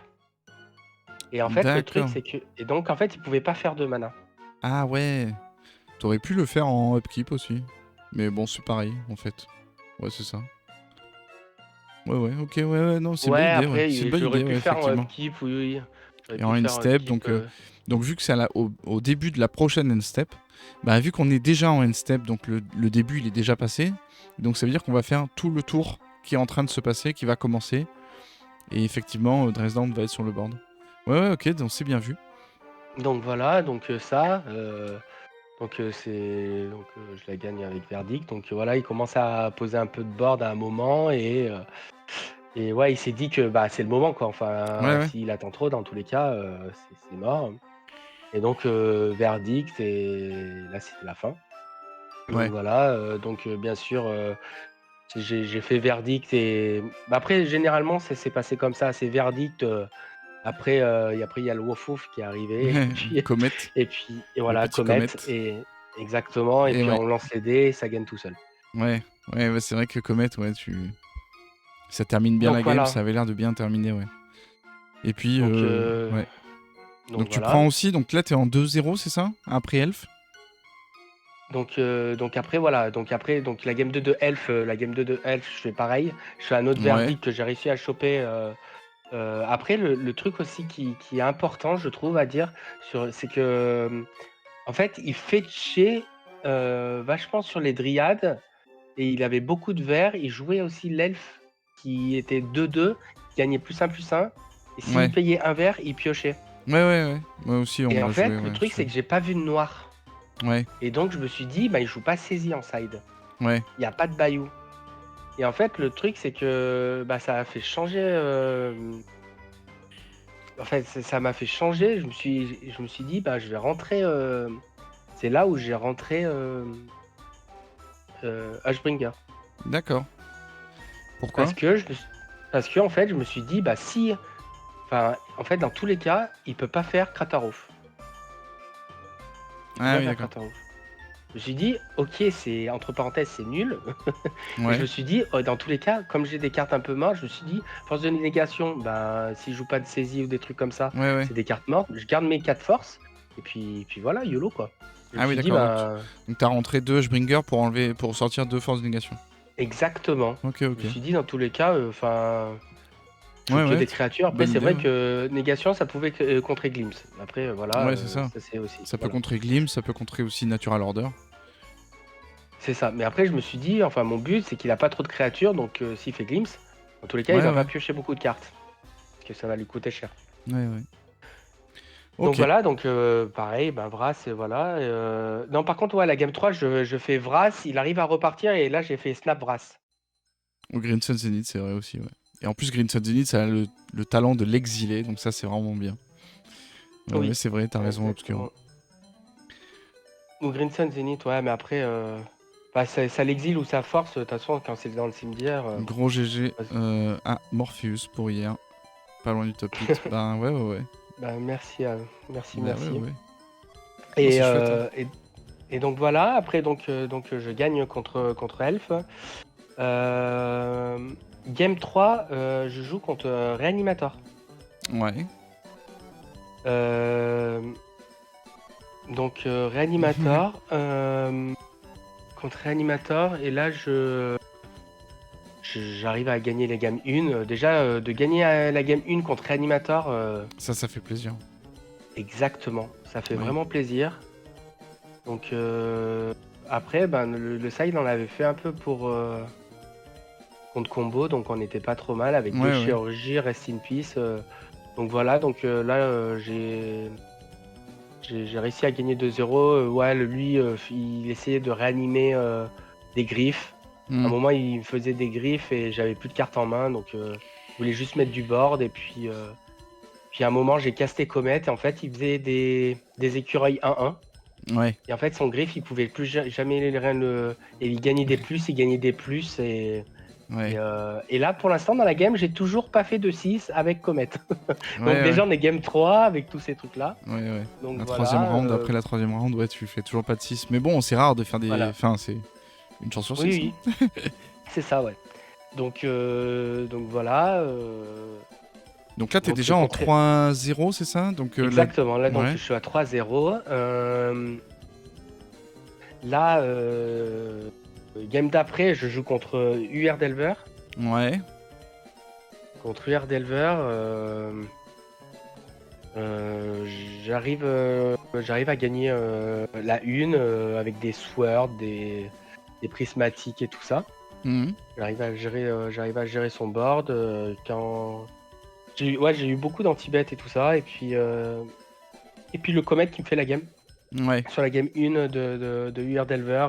Et en fait, le truc, D'accord. c'est que, et donc en fait, il pouvait pas faire de mana. Ah ouais. T'aurais pu le faire en upkeep aussi. Mais bon, c'est pareil, en fait. Ouais, c'est ça. Ouais, ouais, ok, ouais, ouais, non, c'est une bonne Ouais, idée, ouais. après, C'est une bonne j'aurais idée, pu ouais, faire en effectivement. upkeep, oui, oui. J'aurais Et pu en end faire en step, upkeep. donc vu que c'est au début de la prochaine end step, bah vu qu'on est déjà en end step, donc le début il est déjà passé, donc ça veut dire qu'on va faire tout le tour qui est en train de se passer, qui va commencer, et effectivement Dresden va être sur le board. Ouais, ouais, ok, donc c'est bien vu. Donc voilà, donc ça. Je la gagne avec Verdict. Donc voilà, il commence à poser un peu de board à un moment et ouais, il s'est dit que bah c'est le moment quoi. Ouais, Enfin, ouais, s'il attend trop, dans tous les cas, c'est mort. Et donc Verdict et là c'était la fin. Donc ouais, voilà, bien sûr, j'ai fait Verdict et bah, après généralement ça s'est passé comme ça, c'est Verdict. Après il y a le Wofouf qui est arrivé ouais, Comet, et le voilà petit Comet Comet. et exactement et Et puis ouais, on lance les dés et ça gagne tout seul. ouais, ouais, ouais, c'est vrai que Comet, ouais, ça termine bien Donc la game, voilà, ça avait l'air de bien terminer, ouais. Et puis, donc ouais. donc Donc tu voilà. prends aussi, donc là t'es en 2-0, c'est ça? Après Elf? Donc après voilà, donc la game 2 de Elf, je fais pareil. Je fais un autre Ouais, Verdict que j'ai réussi à choper. Après le truc aussi qui est important, je trouve à dire c'est que en fait il fetchait vachement sur les dryades. Et il avait beaucoup de verts. Il jouait aussi l'elfe qui était 2-2, qui gagnait +1/+1. Et s'il ouais. payait un vert, il piochait. Ouais, ouais, ouais. Moi aussi, on Et me en l'a joué, fait, le ouais. truc, c'est que j'ai pas vu de noir. Ouais, Et donc, je me suis dit, bah, il joue pas saisie en side. ouais, Il n'y a pas de bayou. Et en fait, le truc, c'est que bah, ça a fait changer. En fait, ça m'a fait changer. Je me suis dit, bah, je vais rentrer. C'est là où j'ai rentré Ashbringer. d'accord. Parce Pourquoi? que, parce que, en fait, je me suis dit, bah, si. Enfin, en fait, dans tous les cas, il peut pas faire Kratarov. Il peut Ah pas oui, faire d'accord. Kratarov. Je me suis dit, ok, c'est entre parenthèses, c'est nul. Mais je Ouais, me suis dit, dans tous les cas, comme j'ai des cartes un peu mortes, je me suis dit, force de négation, bah, s'il joue pas de saisie ou des trucs comme ça, ouais, ouais. c'est des cartes mortes. Je garde mes 4 forces. Et puis voilà, YOLO quoi. Je me Ah oui, suis dit, d'accord. bah, Donc t'as rentré 2 Hbringer pour sortir 2 forces de négation. exactement. Ok, Je me ok. suis dit, dans tous les cas, je joue Ouais, que ouais. des créatures. Après, Bonne c'est idée, vrai ouais. que négation, ça pouvait contrer Glimpse. Après, voilà, Ouais, c'est ça. ça c'est aussi. Ça peut Voilà. contrer Glim, ça peut contrer aussi Natural Order. c'est ça. Mais après, je me suis dit, enfin, mon but, c'est qu'il a pas trop de créatures, donc s'il fait Glimpse, dans tous les cas, il Ouais, va pas ouais. piocher beaucoup de cartes, parce que ça va lui coûter cher. Ouais, ouais. Donc Ok. voilà, donc pareil, ben Vras, et voilà. Non, par contre, ouais, la game 3, je fais Vras, il arrive à repartir, et là, j'ai fait Snap Vras. Au Green Sun Zenith, c'est vrai aussi, ouais. Et en plus, Green Sun Zenith, ça a le talent de l'exiler, donc ça, c'est vraiment bien. Ouais, ouais, Oui, c'est vrai, t'as raison, Obscuro. exactement. Ou Greensun Zenith, ouais, mais après, bah, ça l'exile ou ça force, de toute façon, quand c'est dans le cimetière. Gros GG Vas-y. à Morpheus pour hier. Pas loin du top 8. Ben ouais, ouais, ouais. Bah, merci, Bah ouais, merci. ouais. Non, Et, c'est chouette, hein. euh, et, et donc voilà, après, je gagne contre Elf. Euh, Game 3, je joue contre Reanimator. Ouais. Euh, Reanimator, contre Reanimator, et là, j'arrive à gagner les gammes 1. Déjà, de gagner la game 1 contre Reanimator, Ça fait plaisir. exactement. Ça fait Ouais. vraiment plaisir. Donc après, ben, le side, on avait fait un peu pour contre combo, donc on n'était pas trop mal avec deux Ouais, ouais. chirurgies, rest in peace. Donc voilà, donc là, j'ai réussi à gagner 2-0. Ouais, lui, il essayait de réanimer des griffes. À un Hmm. moment, il me faisait des griffes et j'avais plus de cartes en main, donc je voulais juste mettre du board. Et puis à un moment, j'ai casté Comet et en fait, il faisait des écureuils 1-1. Ouais. Et en fait, son griffe, il pouvait plus jamais rien le. Et il gagnait des plus, il gagnait des plus. Ouais. Et là, pour l'instant, dans la game, j'ai toujours pas fait de 6 avec Comet. Ouais, Donc ouais. déjà, on est game 3 avec tous ces trucs-là. Ouais, ouais. Donc La troisième voilà. round, après la troisième round, ouais, tu fais toujours pas de 6. Mais bon, c'est rare de faire des. Voilà. Enfin, c'est une chance sur Oui, 6, hein. oui, c'est ça, ouais. Donc voilà. Donc là, t'es Donc déjà en contre... 3-0, c'est ça? Donc là. Exactement, là donc Ouais. je suis à 3-0. Là, game d'après, je joue contre UR Delver. Ouais. Contre UR Delver, euh, j'arrive j'arrive à gagner la une avec des swords, des prismatiques et tout ça. Mhm. J'arrive à gérer son board. Quand j'ai eu beaucoup d'anti-bet et tout ça. Et puis le Comet qui me fait la game. Ouais. Sur la game 1 de UR Delver.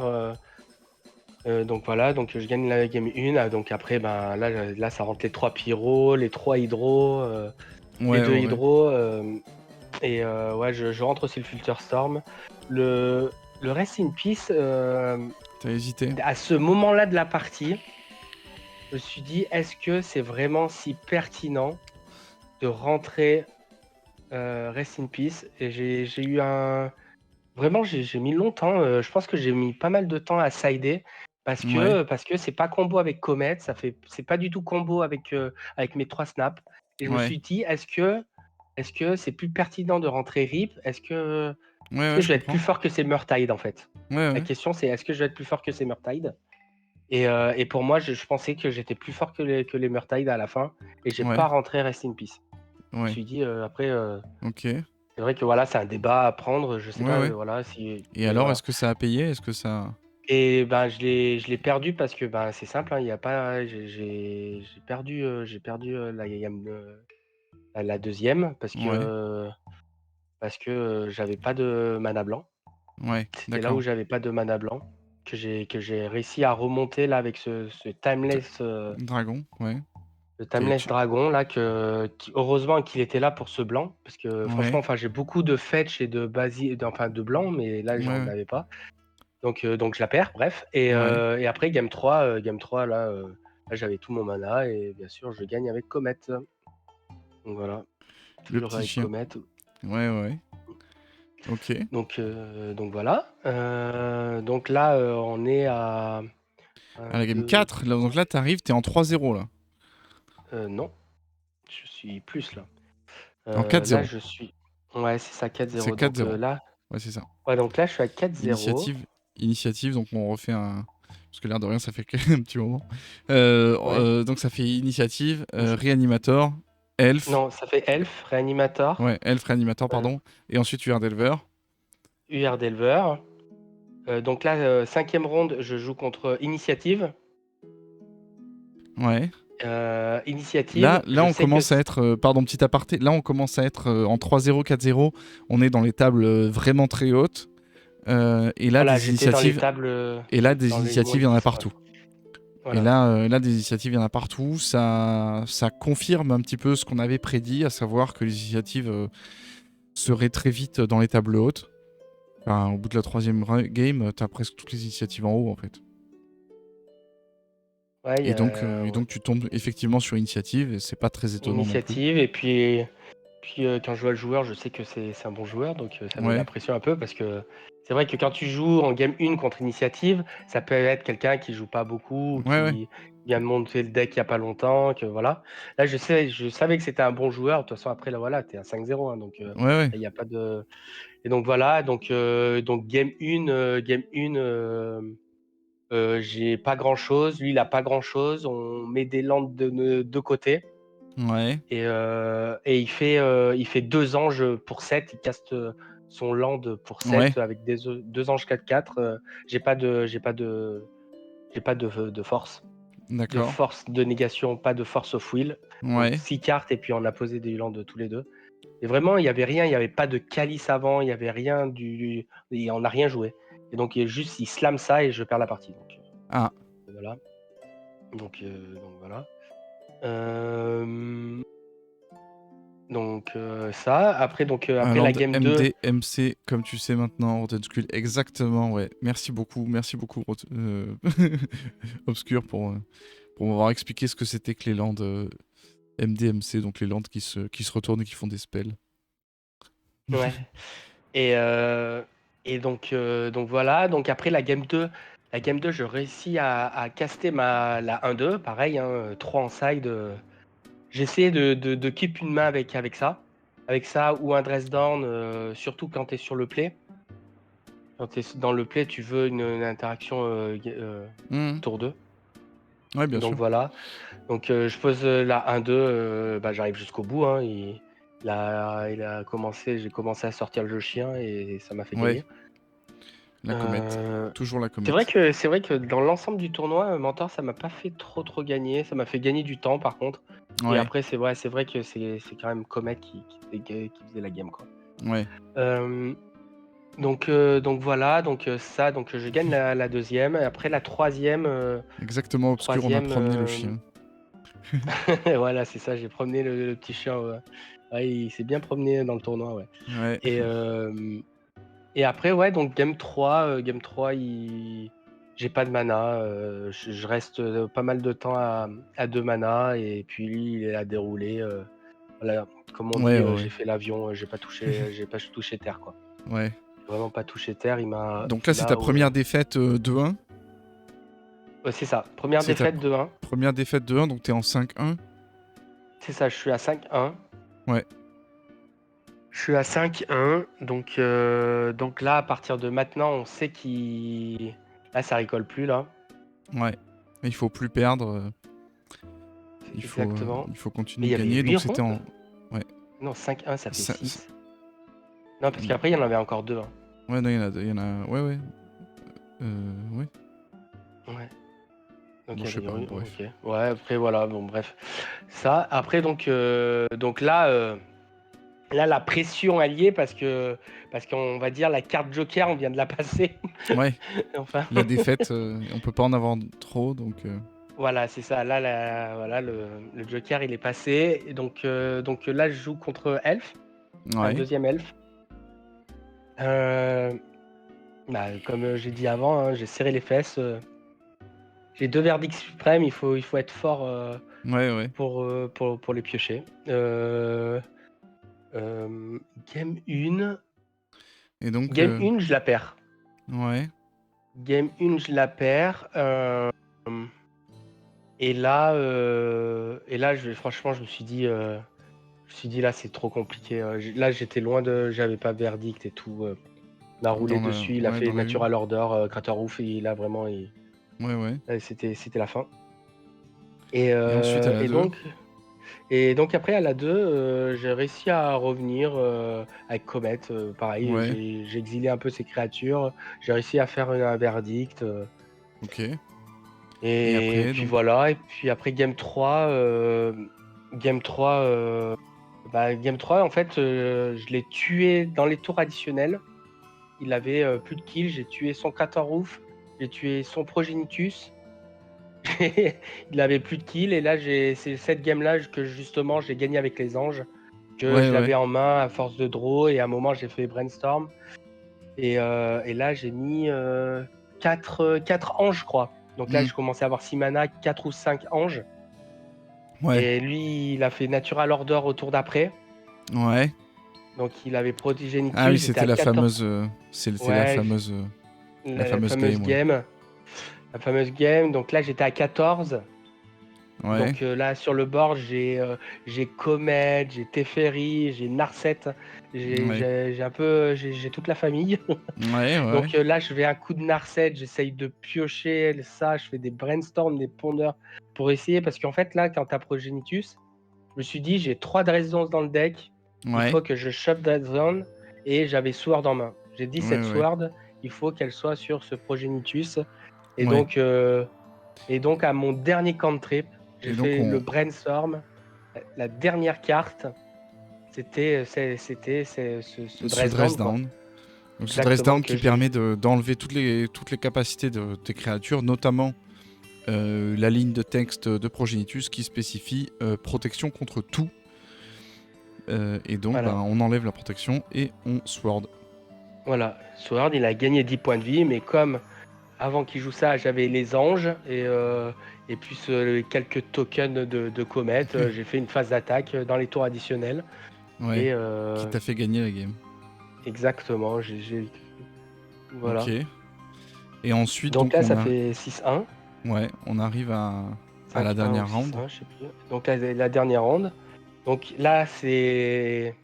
Donc voilà, donc je gagne la game 1. Donc après, ben, là ça rentre les 3 pyros, les 3 hydros, les Ouais, 2 ouais, ouais. hydros. Ouais, je rentre aussi le Filter Storm. Le Rest in Peace, T'as hésité. à ce moment-là de la partie, je me suis dit, est-ce que c'est vraiment si pertinent de rentrer Rest in Peace? Et j'ai eu un. Vraiment, j'ai mis longtemps. Je pense que j'ai mis pas mal de temps à sider Ouais. parce que c'est pas combo avec Comet, c'est pas du tout combo avec mes 3 snaps. Et je me Ouais. suis dit, est-ce que c'est plus pertinent de rentrer RIP? Ouais, Est-ce ouais, que je je vais être plus comprends. fort que ces Murtide en fait? Ouais, La ouais. question c'est est-ce que je vais être plus fort que ces Murtide? Et pour moi, je pensais que j'étais plus fort que les Murtide à la fin et j'ai Ouais. pas rentré Rest in Peace. Je me Ouais. suis dit après. Ok. C'est vrai que voilà, c'est un débat à prendre. Je sais Ouais, pas, ouais. voilà, si. Et Mais alors, voilà. est-ce que ça a payé? Est-ce que ça. Et ben, je l'ai perdu parce que ben, c'est simple, hein, il y a pas. J'ai perdu la deuxième Ouais. parce que j'avais pas de mana blanc. Ouais. C'était là où D'accord. j'avais pas de mana blanc que j'ai réussi à remonter là avec ce timeless. Dragon, ouais. Le Que Timeless tu- Dragon, là, heureusement qu'il était là pour ce blanc, parce que franchement, Ouais. enfin, j'ai beaucoup de fetch et enfin, de blanc, mais là, Ouais, j'en ouais. avais pas. Donc je la perds, bref. Et, Ouais. euh, et après, Game 3 là, là, j'avais tout mon mana, et bien sûr, je gagne avec Comet. Donc voilà, Le toujours petit avec chien. Comet. Ouais, ouais. Ok. Donc voilà. Donc là, on est à À 1, la game 2, 4, là, donc 3. là, t'arrives, t'es en 3-0, là. Non, je suis plus là. En Là, 4-0. je suis. Ouais, c'est ça, C'est 4-0. Donc 4-0. là. Ouais, c'est ça. Ouais, donc là, je suis à 4-0. Initiative. Initiative, donc on refait un. Parce que l'air de rien, ça fait un petit moment. Ouais. Donc ça fait initiative, Je- Reanimator, Elf. Non, ça fait Elf, Reanimator, Ouais, Elf Reanimator, pardon. Et ensuite UR Delver. UR Delver. Donc là, 5e ronde, je joue contre Initiative. Ouais. Initiative, Là, je on sais que commence à être, pardon, petit aparté, là, on commence à être en 3-0, 4-0. On est dans les tables vraiment très hautes. Et là, voilà, des j'étais dans les initiatives, tables, des dans les moins initiatives, il y en a 10, ouais. partout. Et Voilà. là, des initiatives, il y en a partout. Ça confirme un petit peu ce qu'on avait prédit, à savoir que les initiatives seraient très vite dans les tables hautes. Enfin, au bout de la 3e game, t'as presque toutes les initiatives en haut, en fait. Ouais, il y Et a ouais, donc tu tombes effectivement sur initiative, et c'est pas très étonnant non plus. Initiative et puis, quand je vois le joueur, je sais que c'est un bon joueur, donc ça met la Ouais, pression un peu parce que c'est vrai que quand tu joues en game 1 contre Initiative, ça peut être quelqu'un qui joue pas beaucoup ou ouais, ouais, qui vient de monter le deck il y a pas longtemps, que voilà. Là, je savais que c'était un bon joueur. De toute façon, après, là, voilà, tu es à 5-0, hein, donc ouais, ouais, il y a pas de et donc voilà, donc game 1, j'ai pas grand-chose, lui, il a pas grand-chose. On met des landes de nos 2 côtés. ouais, Et il fait 2 anges pour 7. Il caste son land pour ouais, 7 avec 2 anges 4/4. J'ai pas de, j'ai pas de, j'ai pas de force. De d'accord, force de négation, pas de force of will. Donc ouais, 6 cartes et puis on a posé des lands de tous les deux. Et vraiment, il n'y avait rien, il n'y avait pas de calice avant, il n'y avait rien et on n'a rien joué. Et donc il slam ça et je perds la partie. Donc ah, voilà. Donc voilà. Euh, ça. Après, un après la land game 2, MD, MC, comme tu sais maintenant, Rotten Skull, exactement, ouais. Merci beaucoup, Obscur, pour m'avoir expliqué ce que c'était que les lands MD, MC, donc les lands qui se retournent et qui font des spells. ouais. Et, euh, et donc voilà. Donc après la game 2 je réussis à caster la 1-2. Pareil, hein, 3 en side. J'ai essayé de keep une main avec ça. Avec ça ou un Dresdown, surtout quand tu es sur le play. Quand tu es dans le play, tu veux une interaction Mhm. tour 2. Ouais, bien Donc sûr. voilà. Donc je pose la 1-2, bah, j'arrive jusqu'au bout, hein. J'ai commencé à sortir le jeu chien et ça m'a fait Ouais, gagner. la comète. Euh, Toujours la c'est vrai comète. que c'est vrai que dans l'ensemble du tournoi, Mentor, ça m'a pas fait trop gagner. Ça m'a fait gagner du temps par contre. Et Ouais, après, c'est vrai que c'est quand même Comet qui faisait la game, quoi. ouais. Euh, donc voilà, donc je gagne la deuxième. Et après la troisième, Exactement, Obscur, on a troisième, promené le chien. voilà, c'est ça, j'ai promené le petit chien. Ouais. Ouais, il s'est bien promené dans le tournoi, ouais. Ouais, Et, et après, ouais, donc Game 3 j'ai pas de mana. Je reste pas mal de temps à 2 mana. Et puis lui, il a déroulé. Voilà, comme on ouais, dit, ouais, j'ai ouais. fait l'avion, j'ai pas touché terre, quoi. Ouais. J'ai vraiment pas touché terre. Donc là, C'est c'est ta là première où. défaite 2-1. Ouais, c'est ça, première C'est ta défaite 2-1. première défaite 2-1, donc t'es en 5-1. C'est ça, je suis à 5-1. Ouais, Je suis à 5-1, donc là, à partir de maintenant, on sait qu'il... Là, ça rigole plus, là. ouais. Il faut plus perdre, Exactement. il faut Mais continuer il de y avait gagner. 8 Donc c'était rondes? en. Ouais. Non, 5-1, ça fait Ça- ça- 6. Non, parce qu'après, il y en avait encore 2. Ouais, non, il y en a. Ouais, ouais. Ouais. Ouais. Donc, Bon, il je y sais avait pas, eu... bref. Ok. Ouais, après, voilà, bon, bref. Ça, après, donc là, là, la pression alliée, parce qu'on va dire la carte Joker, on vient de la passer. Ouais, Enfin... la défaite, on peut pas en avoir trop, donc. Voilà, c'est ça. Là, voilà, le Joker, il est passé. Et donc là, je joue contre Elf, un Ouais, deuxième Elf. Euh, Bah, comme j'ai dit avant, hein, j'ai serré les fesses. J'ai 2 verdicts suprêmes. Il faut être fort ouais, ouais. pour les piocher. Euh, game 1. Et donc, Game 1, je la perds. ouais, Game 1, je la perds. Et là, franchement, je me suis dit là, c'est trop compliqué. Là, j'étais loin de. J'avais pas verdict et tout. On a roulé dessus. Il a ouais, fait dans la une. Natural Order, Crater Roof. Et là, vraiment, Ouais, ouais. là, c'était la fin. Et ensuite, à la Et 2. donc, Et donc après à la 2, j'ai réussi à revenir, avec Comet, pareil, Ouais, j'ai exilé un peu ces créatures, j'ai réussi à faire un verdict, ok. Et et après, puis donc. voilà. Et puis après game 3, game 3, game 3 en fait, je l'ai tué dans les tours additionnels. Il avait, plus de kills, j'ai tué son Kataruf, j'ai tué son Progenitus. Il avait plus de kills et là c'est cette game là que justement j'ai gagné avec les anges, que Ouais, je ouais. l'avais en main à force de draw et à un moment j'ai fait brainstorm et là j'ai mis 4 anges je crois. Donc là Hmm. je commençais à avoir 6 mana, 4 ou 5 anges Ouais, et lui il a fait Natural Order au tour d'après. ouais. Donc il avait Ah oui, Prodigenitus, j'étais c'était à la 14. fameuse. C'était Ouais, la la fameuse fameuse game, ouais. game. La fameuse game. Donc là j'étais à 14. Ouais, Donc là sur le board j'ai Comet, j'ai Teferi, j'ai Narset, ouais, j'ai un peu j'ai toute la famille. ouais, ouais. Donc là je vais un coup de Narset, j'essaye de piocher ça, je fais des brainstorms, des pondeurs pour essayer parce qu'en fait là quand t'as Progenitus, je me suis dit j'ai 3 Dreadzones dans le deck, il Ouais, faut que je chope Dreadzone et j'avais Sword en main. J'ai dit ouais, cette ouais. Sword, il faut qu'elle soit sur ce Progenitus et Ouais. donc à mon dernier cantrip, j'ai Et donc, fait le on. brainstorm. La dernière carte, c'était ce Ce dress dress down, quoi. down. Donc, ce dress Exactement, down que qui j'ai. permet d'enlever toutes les capacités de tes créatures, notamment la ligne de texte de Progenitus qui spécifie protection contre tout. Et donc, ben, Voilà. on enlève la protection et on sword. Voilà. Sword, il a gagné 10 points de vie, mais comme avant qu'il joue ça, j'avais les anges et puis quelques tokens de comète, j'ai fait une phase d'attaque dans les tours additionnels. Ouais. Et Qui t'a fait gagner la game. exactement, Ok. voilà. Et ensuite, Donc donc, là, ça fait 6-1. ouais, on arrive à la 5-1 ou dernière round. 6-1, je sais plus. Donc la dernière ronde. Donc là, c'est.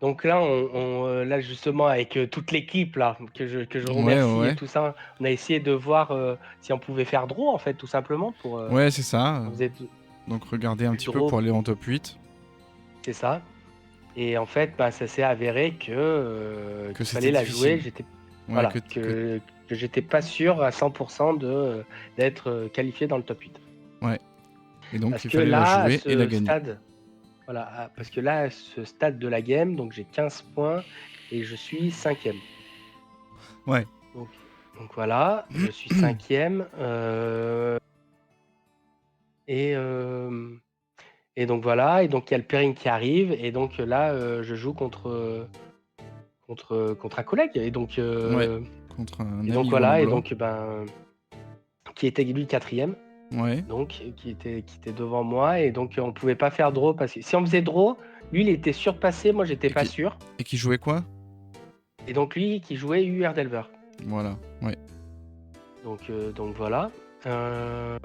Donc là, là justement, avec toute l'équipe là, que je Ouais, ouais, remercie et ouais. tout ça, on a essayé de voir si on pouvait faire draw en fait, tout simplement. Ouais, c'est ça. On faisait Donc, regardez un du petit peu draw, pour aller en top 8. c'est ça. Et en fait, bah, ça s'est avéré Que qu'il c'était fallait la jouer. difficile. Ouais, Voilà, que j'étais pas sûr à 100% d'être qualifié dans le top 8. ouais. Et donc, Parce il que fallait la là, à jouer et la ce gagner. stade, voilà, parce que là, à ce stade de la game, donc j'ai 15 points et je suis cinquième. Ouais. Donc, donc voilà, je suis cinquième. Et, euh, et donc voilà, et donc il y a le pairing qui arrive. Et donc là, je joue contre un collègue. Ouais. Contre un Et donc ami voilà, et grenoblois. donc qui était lui quatrième, Ouais. donc qui était devant moi. Et donc on pouvait pas faire draw parce que si on faisait draw, lui il était surpassé, moi j'étais Et pas qui, sûr. et qui jouait quoi? Et donc lui qui jouait UR Delver. Voilà. Ouais. Donc voilà. Euh,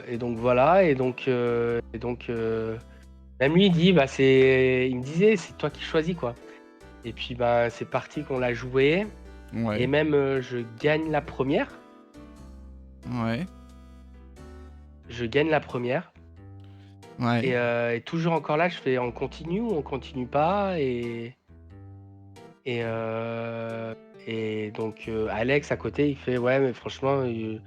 et donc voilà. Même lui il dit bah il me disait c'est toi qui choisis quoi. Et puis bah c'est parti qu'on l'a joué. Et Ouais. même je gagne la première. Ouais. Je gagne la première. Ouais. Et toujours encore là, je fais on continue ou on continue pas. Et, euh, et donc Alex à côté, il fait ouais mais franchement il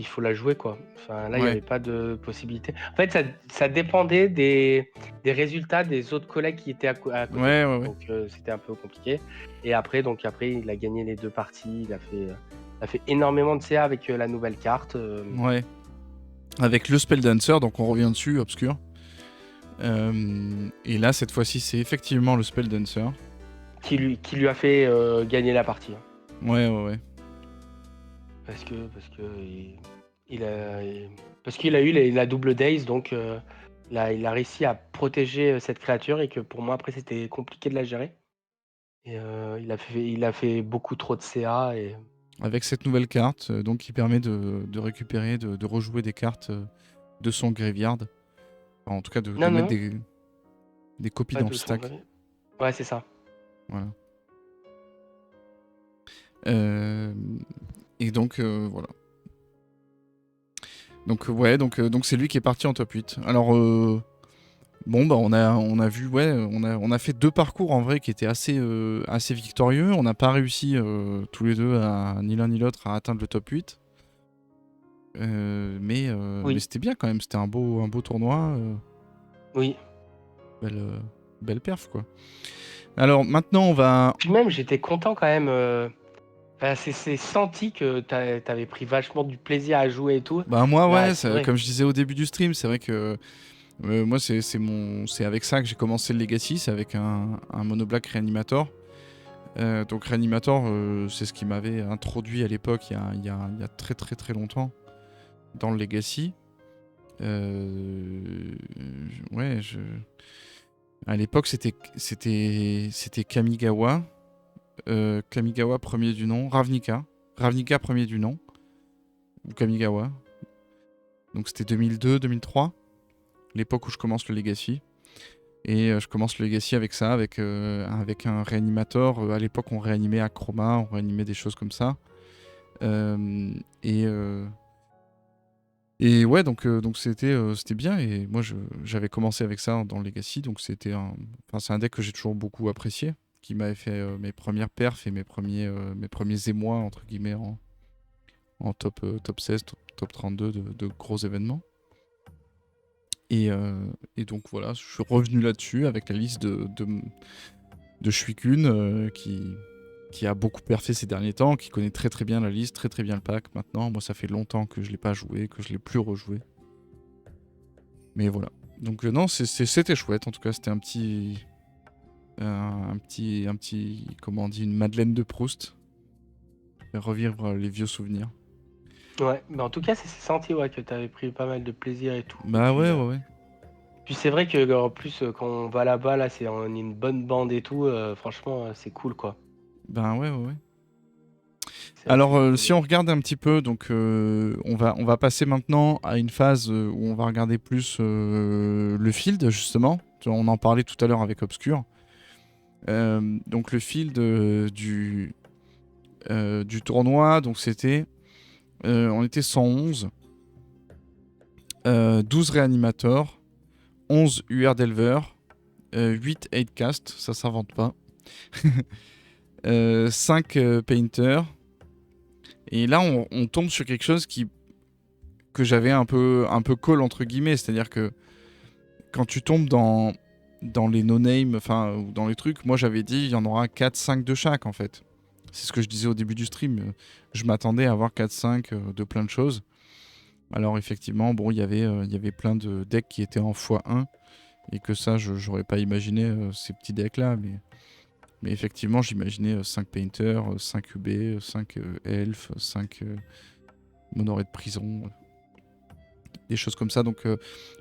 faut la jouer quoi. Enfin là il n'y Ouais. avait pas de possibilité. En fait ça dépendait des résultats des autres collègues qui étaient à côté. Ouais, ouais, ouais. Donc c'était un peu compliqué. Et après il a gagné les 2 parties. Il a fait énormément de CA avec la nouvelle carte. Ouais. Avec le Spell Dancer, donc on revient dessus, obscur. Et là, cette fois-ci, c'est effectivement le Spell Dancer. qui lui a fait gagner la partie, hein. Ouais, ouais, ouais. Parce que parce qu'il a eu la double days, donc il a réussi à protéger cette créature et que pour moi après c'était compliqué de la gérer. Et il a fait beaucoup trop de CA et Avec cette nouvelle carte, donc qui permet de récupérer, de rejouer des cartes de son graveyard. Enfin, en tout cas, de non mettre non des copies pas dans le de son stack. vrai. Ouais c'est ça. Voilà. Euh, et donc, voilà. Donc ouais, donc c'est lui qui est parti en top 8. Alors bon bah on a vu ouais, on a fait 2 parcours en vrai qui étaient assez victorieux. On n'a pas réussi tous les deux ni l'un ni l'autre à atteindre le top 8. Mais Oui, c'était bien quand même, c'était un beau tournoi, oui. belle, belle perf quoi. Alors maintenant on va... Puis même, j'étais content quand même. Enfin, c'est senti que t'avais pris vachement du plaisir à jouer et tout. Bah moi Là, ouais, c'est vrai. comme je disais au début du stream, c'est vrai que moi c'est avec ça que j'ai commencé le Legacy, c'est avec un Monoblack Reanimator. Donc Reanimator, c'est ce qui m'avait introduit à l'époque, il y a très très très longtemps, dans le Legacy. Ouais, à l'époque c'était Kamigawa. Kamigawa premier du nom, Ravnica premier du nom, ou Kamigawa. Donc c'était 2002-2003, l'époque où je commence le Legacy. Et je commence le Legacy avec ça, avec un réanimateur. À l'époque, on réanimait Acroma, on réanimait des choses comme ça. Euh, et, euh, et ouais, donc c'était bien. Et moi, j'avais commencé avec ça dans le Legacy. Donc c'est un deck que j'ai toujours beaucoup apprécié, qui m'avait fait mes premières perfs et mes premiers émois, entre guillemets, en top 16, top 32 de gros événements. Et donc voilà, je suis revenu là-dessus avec la liste de Shuikun qui a beaucoup perfé ces derniers temps, qui connaît très très bien la liste, très très bien le pack maintenant. Moi, ça fait longtemps que je l'ai pas joué, que je l'ai plus rejoué. Mais voilà. Donc non, c'était chouette. En tout cas, c'était un petit, comment on dit, une Madeleine de Proust. Faire revivre les vieux souvenirs. Ouais, mais en tout cas, c'est senti ouais, que t'avais pris pas mal de plaisir et tout. Et Bah puis, ouais, ouais, ouais. puis c'est vrai que en plus, quand on va là-bas, là, on est une bonne bande et tout. Franchement, c'est cool, quoi. Ben ouais, ouais, ouais. C'est Alors, assez cool. si on regarde un petit peu, donc on va passer maintenant à une phase où on va regarder plus le field, justement. On en parlait tout à l'heure avec Obscure. Donc le field du tournoi, donc on était 111, 12 réanimateurs, 11 UR Delver, 8 8cast, ça s'invente pas, 5 painters. Et là, on tombe sur quelque chose que j'avais un peu call entre guillemets, c'est-à-dire que quand tu tombes dans les no-name, enfin, ou dans les trucs, moi j'avais dit il y en aura 4-5 de chaque en fait. C'est ce que je disais au début du stream. Je m'attendais à avoir 4-5 de plein de choses. Alors effectivement, bon, il y avait plein de decks qui étaient en x1 et que ça, j'aurais pas imaginé ces petits decks-là. Mais effectivement, j'imaginais 5 Painters, 5 UB, 5 Elf, 5 Monoré de prison, des choses comme ça. Donc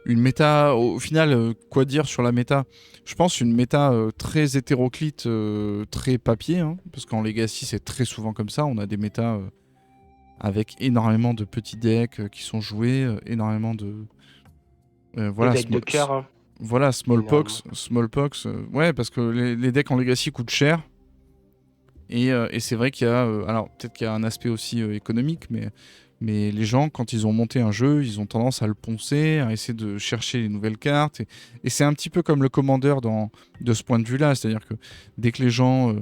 une méta, au final, quoi dire sur la méta? Je pense une méta très hétéroclite, très papier, hein, parce qu'en Legacy c'est très souvent comme ça. On a des métas avec énormément de petits decks qui sont joués, énormément de... Les voilà, decks de cœur, hein, voilà, généralement. Smallpox, ouais, parce que les decks en Legacy coûtent cher. Et c'est vrai qu'il y a... alors, peut-être qu'il y a un aspect aussi économique, mais les gens, quand ils ont monté un jeu, ils ont tendance à le poncer, à essayer de chercher les nouvelles cartes. Et c'est un petit peu comme le Commander de ce point de vue-là. C'est-à-dire que dès que les gens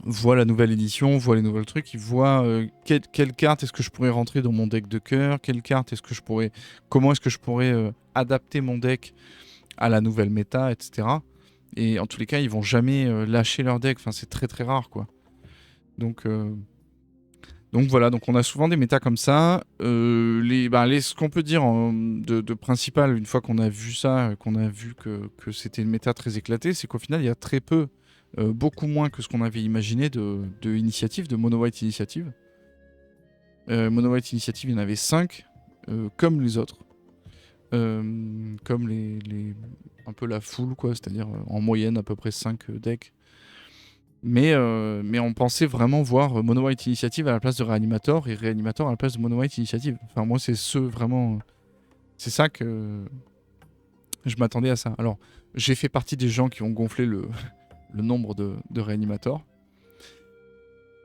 voient la nouvelle édition, voient les nouveaux trucs, ils voient quelle carte est-ce que je pourrais rentrer dans mon deck de cœur, comment est-ce que je pourrais adapter mon deck à la nouvelle méta, etc. Et en tous les cas, ils vont jamais lâcher leur deck. Enfin, c'est très très rare, quoi. Donc, euh, donc voilà, donc on a souvent des méta comme ça. Ce qu'on peut dire de principal, une fois qu'on a vu ça, qu'on a vu que c'était une méta très éclatée, c'est qu'au final, il y a très peu, beaucoup moins que ce qu'on avait imaginé de initiatives, de Mono White Initiative. Mono White Initiative, il y en avait 5, comme les autres. Comme un peu la foule, quoi, c'est-à-dire en moyenne à peu près 5 decks. Mais on pensait vraiment voir Mono White Initiative à la place de Reanimator et Reanimator à la place de Mono White Initiative. Enfin, moi, c'est ça que je m'attendais à ça. Alors, j'ai fait partie des gens qui ont gonflé le nombre de Reanimator.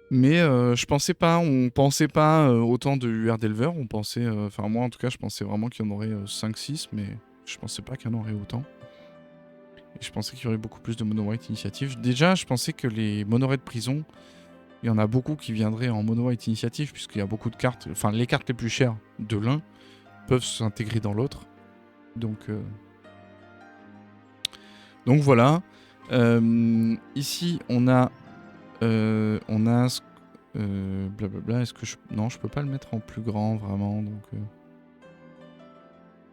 Mais on pensait pas autant de UR Delver. On pensait, enfin moi en tout cas, je pensais vraiment qu'il y en aurait 5-6, mais je pensais pas qu'il y en aurait autant. Et je pensais qu'il y aurait beaucoup plus de Mono White Initiative. Déjà, je pensais que les monoraids de prison, il y en a beaucoup qui viendraient en Mono White Initiative, puisqu'il y a beaucoup de cartes, enfin les cartes les plus chères de l'un peuvent s'intégrer dans l'autre. Donc voilà. Ici, on a blablabla. Est-ce que non, je peux pas le mettre en plus grand vraiment. Donc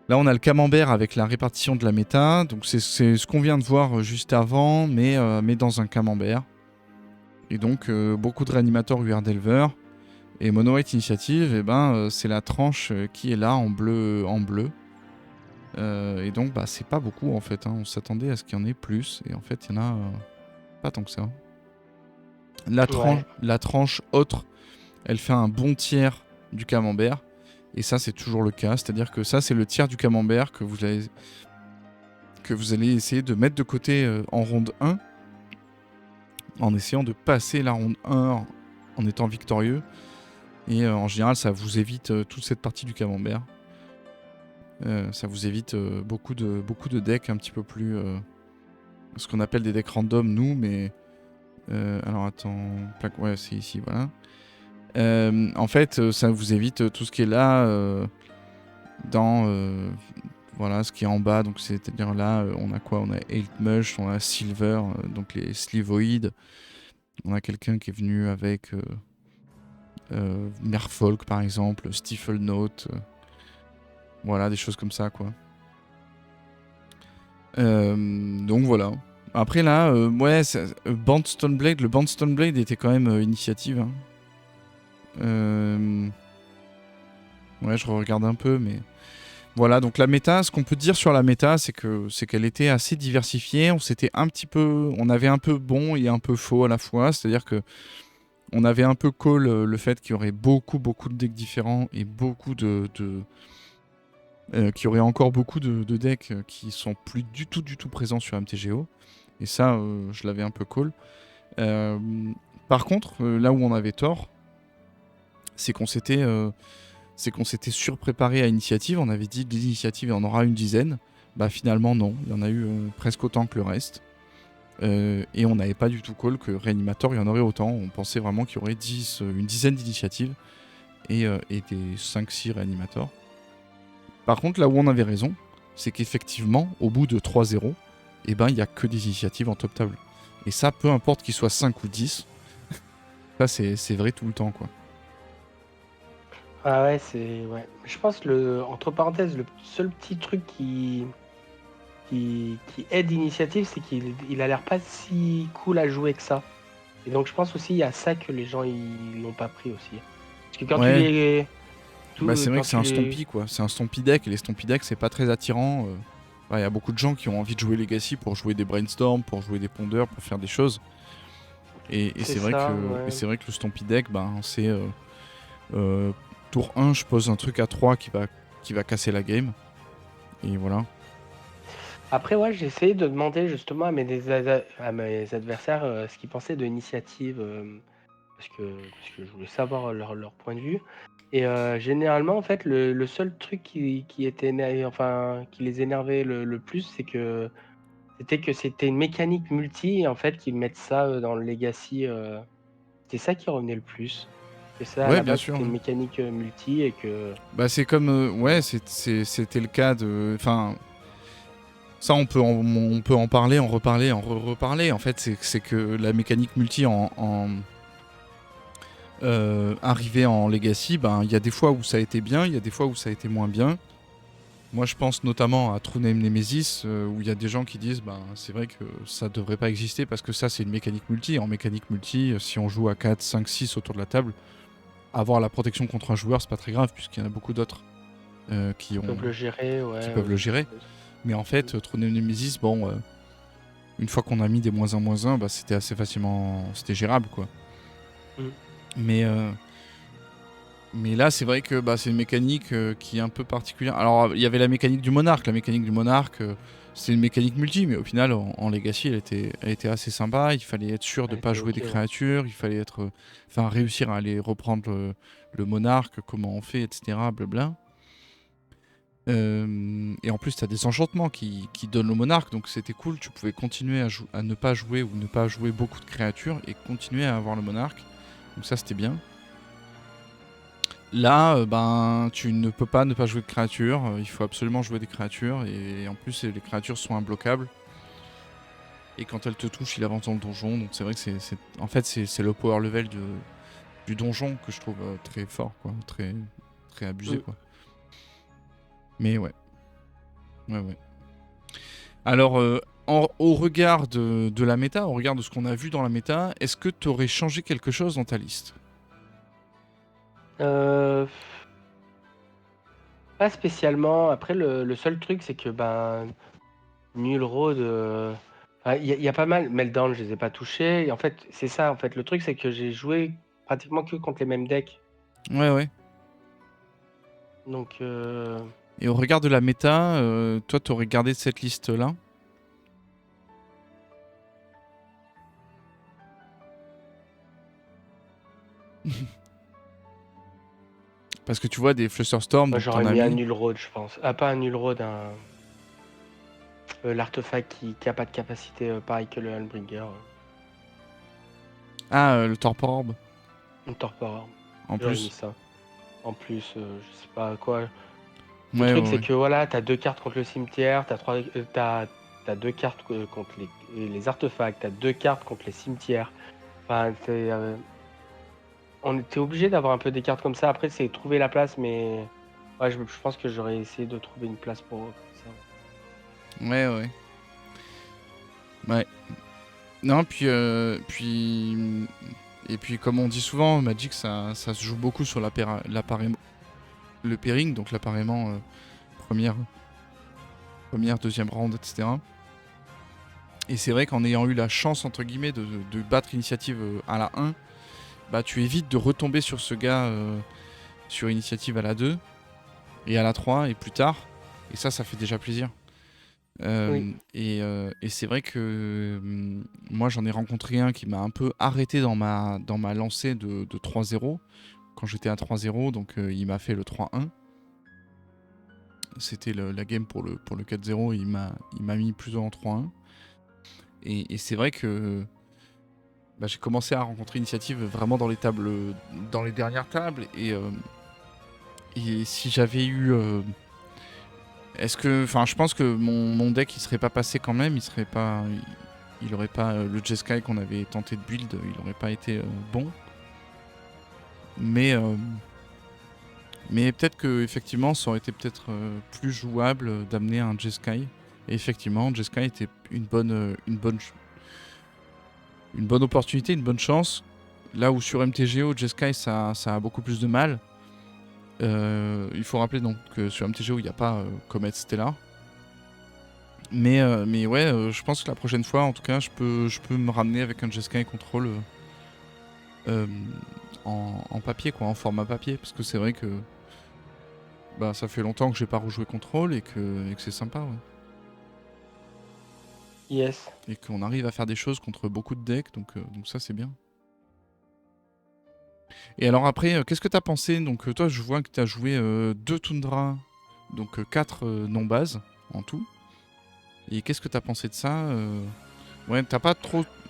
là, on a le camembert avec la répartition de la méta. Donc c'est ce qu'on vient de voir juste avant, mais dans un camembert. Et donc beaucoup de réanimateurs UR Delver. Et Mono White Initiative, c'est la tranche qui est là en bleu. Et donc c'est pas beaucoup en fait. On s'attendait à ce qu'il y en ait plus. Et en fait, il y en a pas tant que ça. Ouais. La tranche autre, elle fait un bon tiers du camembert. Et ça, c'est toujours le cas. C'est-à-dire que ça, c'est le tiers du camembert que vous allez essayer de mettre de côté en ronde 1, en essayant de passer la ronde 1 en étant victorieux. Et en général, ça vous évite toute cette partie du camembert. Ça vous évite beaucoup de decks un petit peu plus... ce qu'on appelle des decks random, nous, mais... alors attends... Ouais, c'est ici, voilà. En fait, ça vous évite tout ce qui est là dans voilà, ce qui est en bas. Donc c'est-à-dire là, on a quoi? On a Eight Mush, on a Silver, donc les Slivoïdes. On a quelqu'un qui est venu avec Merfolk par exemple, Stifle Note. Voilà, des choses comme ça quoi. Donc voilà. Après là, ouais, Band Stoneblade, le Band Stoneblade était quand même initiative. Hein. Ouais, je regarde un peu, mais voilà. Donc la méta, ce qu'on peut dire sur la méta, c'est qu'elle était assez diversifiée. On avait un peu bon et un peu faux à la fois. C'est-à-dire que on avait un peu call le fait qu'il y aurait beaucoup de decks différents et beaucoup qu'il y aurait encore beaucoup de decks qui sont plus du tout présents sur MTGO. Et ça, je l'avais un peu call. Par contre, là où on avait tort, c'est qu'on s'était surpréparé à Initiative. On avait dit que l'Initiative, il y en aura une dizaine. Bah finalement, non. Il y en a eu presque autant que le reste. Et on n'avait pas du tout call que Reanimator, il y en aurait autant. On pensait vraiment qu'il y aurait une dizaine d'initiatives et des 5-6 Reanimators. Par contre, là où on avait raison, c'est qu'effectivement, au bout de 3-0, il n'y a que des initiatives en top table. Et ça, peu importe qu'ils soient 5 ou 10, ça c'est vrai tout le temps quoi. Ah ouais, c'est. Ouais. Je pense, entre parenthèses, le seul petit truc qui aide Initiative, c'est qu'il a l'air pas si cool à jouer que ça. Et donc je pense aussi il y a ça que les gens ils n'ont pas pris aussi. Parce que quand tu Ouais, les. c'est vrai Quand que c'est tu un les. stompy quoi. C'est un stompy deck et les stompy decks c'est pas très attirant. Il y a beaucoup de gens qui ont envie de jouer Legacy pour jouer des brainstorms, pour jouer des pondeurs, pour faire des choses. Et C'est c'est vrai que ça, ouais. le Stompy Deck, c'est tour 1, je pose un truc à 3 qui va casser la game. Et voilà. Après, ouais, j'ai essayé de demander justement à mes adversaires ce qu'ils pensaient de l'initiative, parce que je voulais savoir leur point de vue. Et généralement, en fait, le seul truc qui était enfin, qui les énervait le plus, c'était que c'était une mécanique multi, et en fait, qu'ils mettent ça dans le Legacy. C'était ça qui revenait le plus. Que ça, à Ouais, la bien base, sûr. c'était une Ouais. mécanique multi et que. Bah, c'est comme. Ouais, c'était le cas de. Enfin. Ça, on peut en parler, en reparler, reparler. En fait, c'est que la mécanique multi arrivée en Legacy, il y a des fois où ça a été bien, il y a des fois où ça a été moins bien. Moi, je pense notamment à True Name Nemesis, où il y a des gens qui disent c'est vrai que ça devrait pas exister parce que ça, c'est une mécanique multi. En mécanique multi, si on joue à 4, 5, 6 autour de la table, avoir la protection contre un joueur, c'est pas très grave, puisqu'il y en a beaucoup d'autres Ils peuvent le gérer, qui ouais, peuvent le gérer. Mais en fait, True Name Nemesis, une fois qu'on a mis des -1/-1, c'était assez facilement. C'était gérable, quoi. Mm. Mais Mais là, c'est vrai que c'est une mécanique qui est un peu particulière. Alors, il y avait la mécanique du monarque. La mécanique du monarque, c'est une mécanique multi, mais au final, en Legacy, elle était assez sympa. Il fallait être sûr de Elle ne pas était jouer ok, des ouais. créatures. Il fallait enfin, réussir à aller reprendre le monarque, comment on fait, etc. Blabla. Et en plus, tu as des enchantements qui donnent le monarque, donc c'était cool. Tu pouvais continuer à ne pas jouer ou ne pas jouer beaucoup de créatures et continuer à avoir le monarque. Donc ça, c'était bien. Là, tu ne peux pas ne pas jouer de créatures. Il faut absolument jouer des créatures. Et en plus, les créatures sont imbloquables. Et quand elles te touchent, il avance dans le donjon. Donc c'est vrai que en fait, c'est le power level du donjon que je trouve très fort, quoi. Très, très abusé, Mm. quoi. Mais ouais. Ouais, ouais. Alors, au regard de la méta, au regard de ce qu'on a vu dans la méta, est-ce que tu aurais changé quelque chose dans ta liste? Euh, Pas spécialement. Après, le seul truc, c'est que Nul Road, il y a pas mal. Meltdown, je les ai pas touchés. Et en fait, c'est ça. En fait, le truc, c'est que j'ai joué pratiquement que contre les mêmes decks. Ouais, ouais. Donc, Et au regard de la méta, toi, tu aurais gardé cette liste-là? Parce que tu vois, des Flusterstorm, moi, donc t'en j'aurais as mis un mis. Nul Road, je pense. Ah, pas un Nul Road, l'artefact qui a pas de capacité pareil que le Helmbringer. Ah, le Torpor Orb, Une Torpor. en J'aurais mis plus. ça. En plus, je sais pas quoi. Le Ouais, truc, ouais, c'est ouais. que voilà, t'as deux cartes contre le cimetière, t'as deux cartes contre les artefacts, t'as deux cartes contre les cimetières. Enfin, on était obligé d'avoir un peu des cartes comme ça. Après, c'est trouver la place, mais ouais, je pense que j'aurais essayé de trouver une place pour ça. Ouais, ouais. Ouais. Non, puis. Et puis, comme on dit souvent, Magic, ça se joue beaucoup sur l'appareillement. Le pairing, donc l'appareillement première, deuxième round, etc. Et c'est vrai qu'en ayant eu la chance, entre guillemets, de battre initiative à la 1, tu évites de retomber sur ce gars sur initiative à la 2 et à la 3 et plus tard. Et ça fait déjà plaisir. Oui, Et c'est vrai que moi j'en ai rencontré un qui m'a un peu arrêté dans ma lancée de 3-0 quand j'étais à 3-0, donc il m'a fait le 3-1. C'était la game pour le 4-0, il m'a mis plutôt en 3-1. Et c'est vrai que j'ai commencé à rencontrer Initiative vraiment dans les tables, dans les dernières tables. Et si j'avais eu enfin, je pense que mon deck il serait pas passé quand même, il aurait pas le Jeskai qu'on avait tenté de build, il aurait pas été bon. Mais mais peut-être que effectivement, ça aurait été peut-être plus jouable d'amener un Jeskai. Et effectivement, Jeskai était une bonne opportunité, une bonne chance. Là où sur MTGO, Jeskai ça a beaucoup plus de mal. Il faut rappeler donc que sur MTGO il n'y a pas Comet Stellar. Mais ouais, je pense que la prochaine fois, en tout cas, je peux me ramener avec un Jeskai Control euh, en papier, quoi, en format papier. Parce que c'est vrai que ça fait longtemps que j'ai pas rejoué Control et que c'est sympa, ouais. yes. Et qu'on arrive à faire des choses contre beaucoup de decks, donc ça c'est bien. Et alors après, qu'est-ce que t'as pensé? Donc toi, je vois que t'as joué 2 Tundra, donc 4 non-bases en tout. Et qu'est-ce que t'as pensé de ça? Ouais, t'as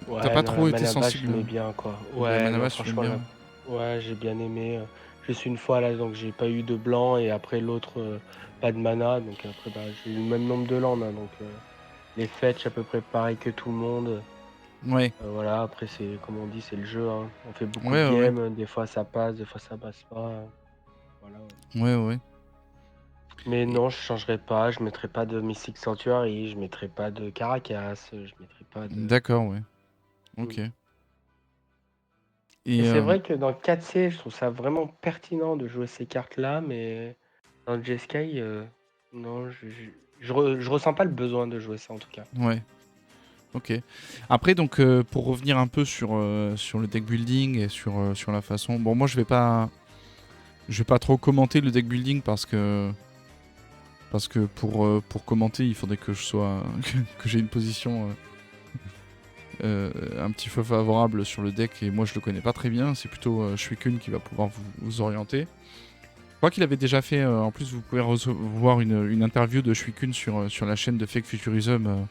Ouais, pas non, la trop été Manaba, sensible. j'aimais bien, quoi. La Ouais, non, Manavas, tu l'aimes franchement, bien. ouais, j'ai bien aimé. Juste une fois, là, donc j'ai pas eu de blanc, et après l'autre, pas de mana. Donc après, j'ai eu le même nombre de landes, hein, donc les fetch à peu près pareil que tout le monde. Ouais, Voilà, après, c'est comme on dit, c'est le jeu, hein. On fait beaucoup de ouais, ouais, ouais. games, des fois ça passe, des fois ça passe pas. Voilà, ouais. Ouais, ouais. Mais Et- non, je changerai pas, je mettrai pas de Mystic Sanctuary, je mettrai pas de Caracas, je mettrai pas de. D'accord, ouais. Mm. Ok. Et Et c'est vrai que dans 4C, je trouve ça vraiment pertinent de jouer ces cartes-là, mais dans le Jeskai, non, je ressens pas le besoin de jouer ça en tout cas. ouais, ok. Après, donc, pour revenir un peu sur le deck building et sur la façon. Bon, moi, je vais pas. Je vais pas trop commenter le deck building parce que pour commenter, il faudrait que je sois que j'ai une position un petit peu favorable sur le deck et moi je le connais pas très bien. C'est plutôt Shuikun qui va pouvoir vous orienter. Je crois qu'il avait déjà fait. En plus, vous pouvez voir une interview de Shuikun sur la chaîne de Fake Futurism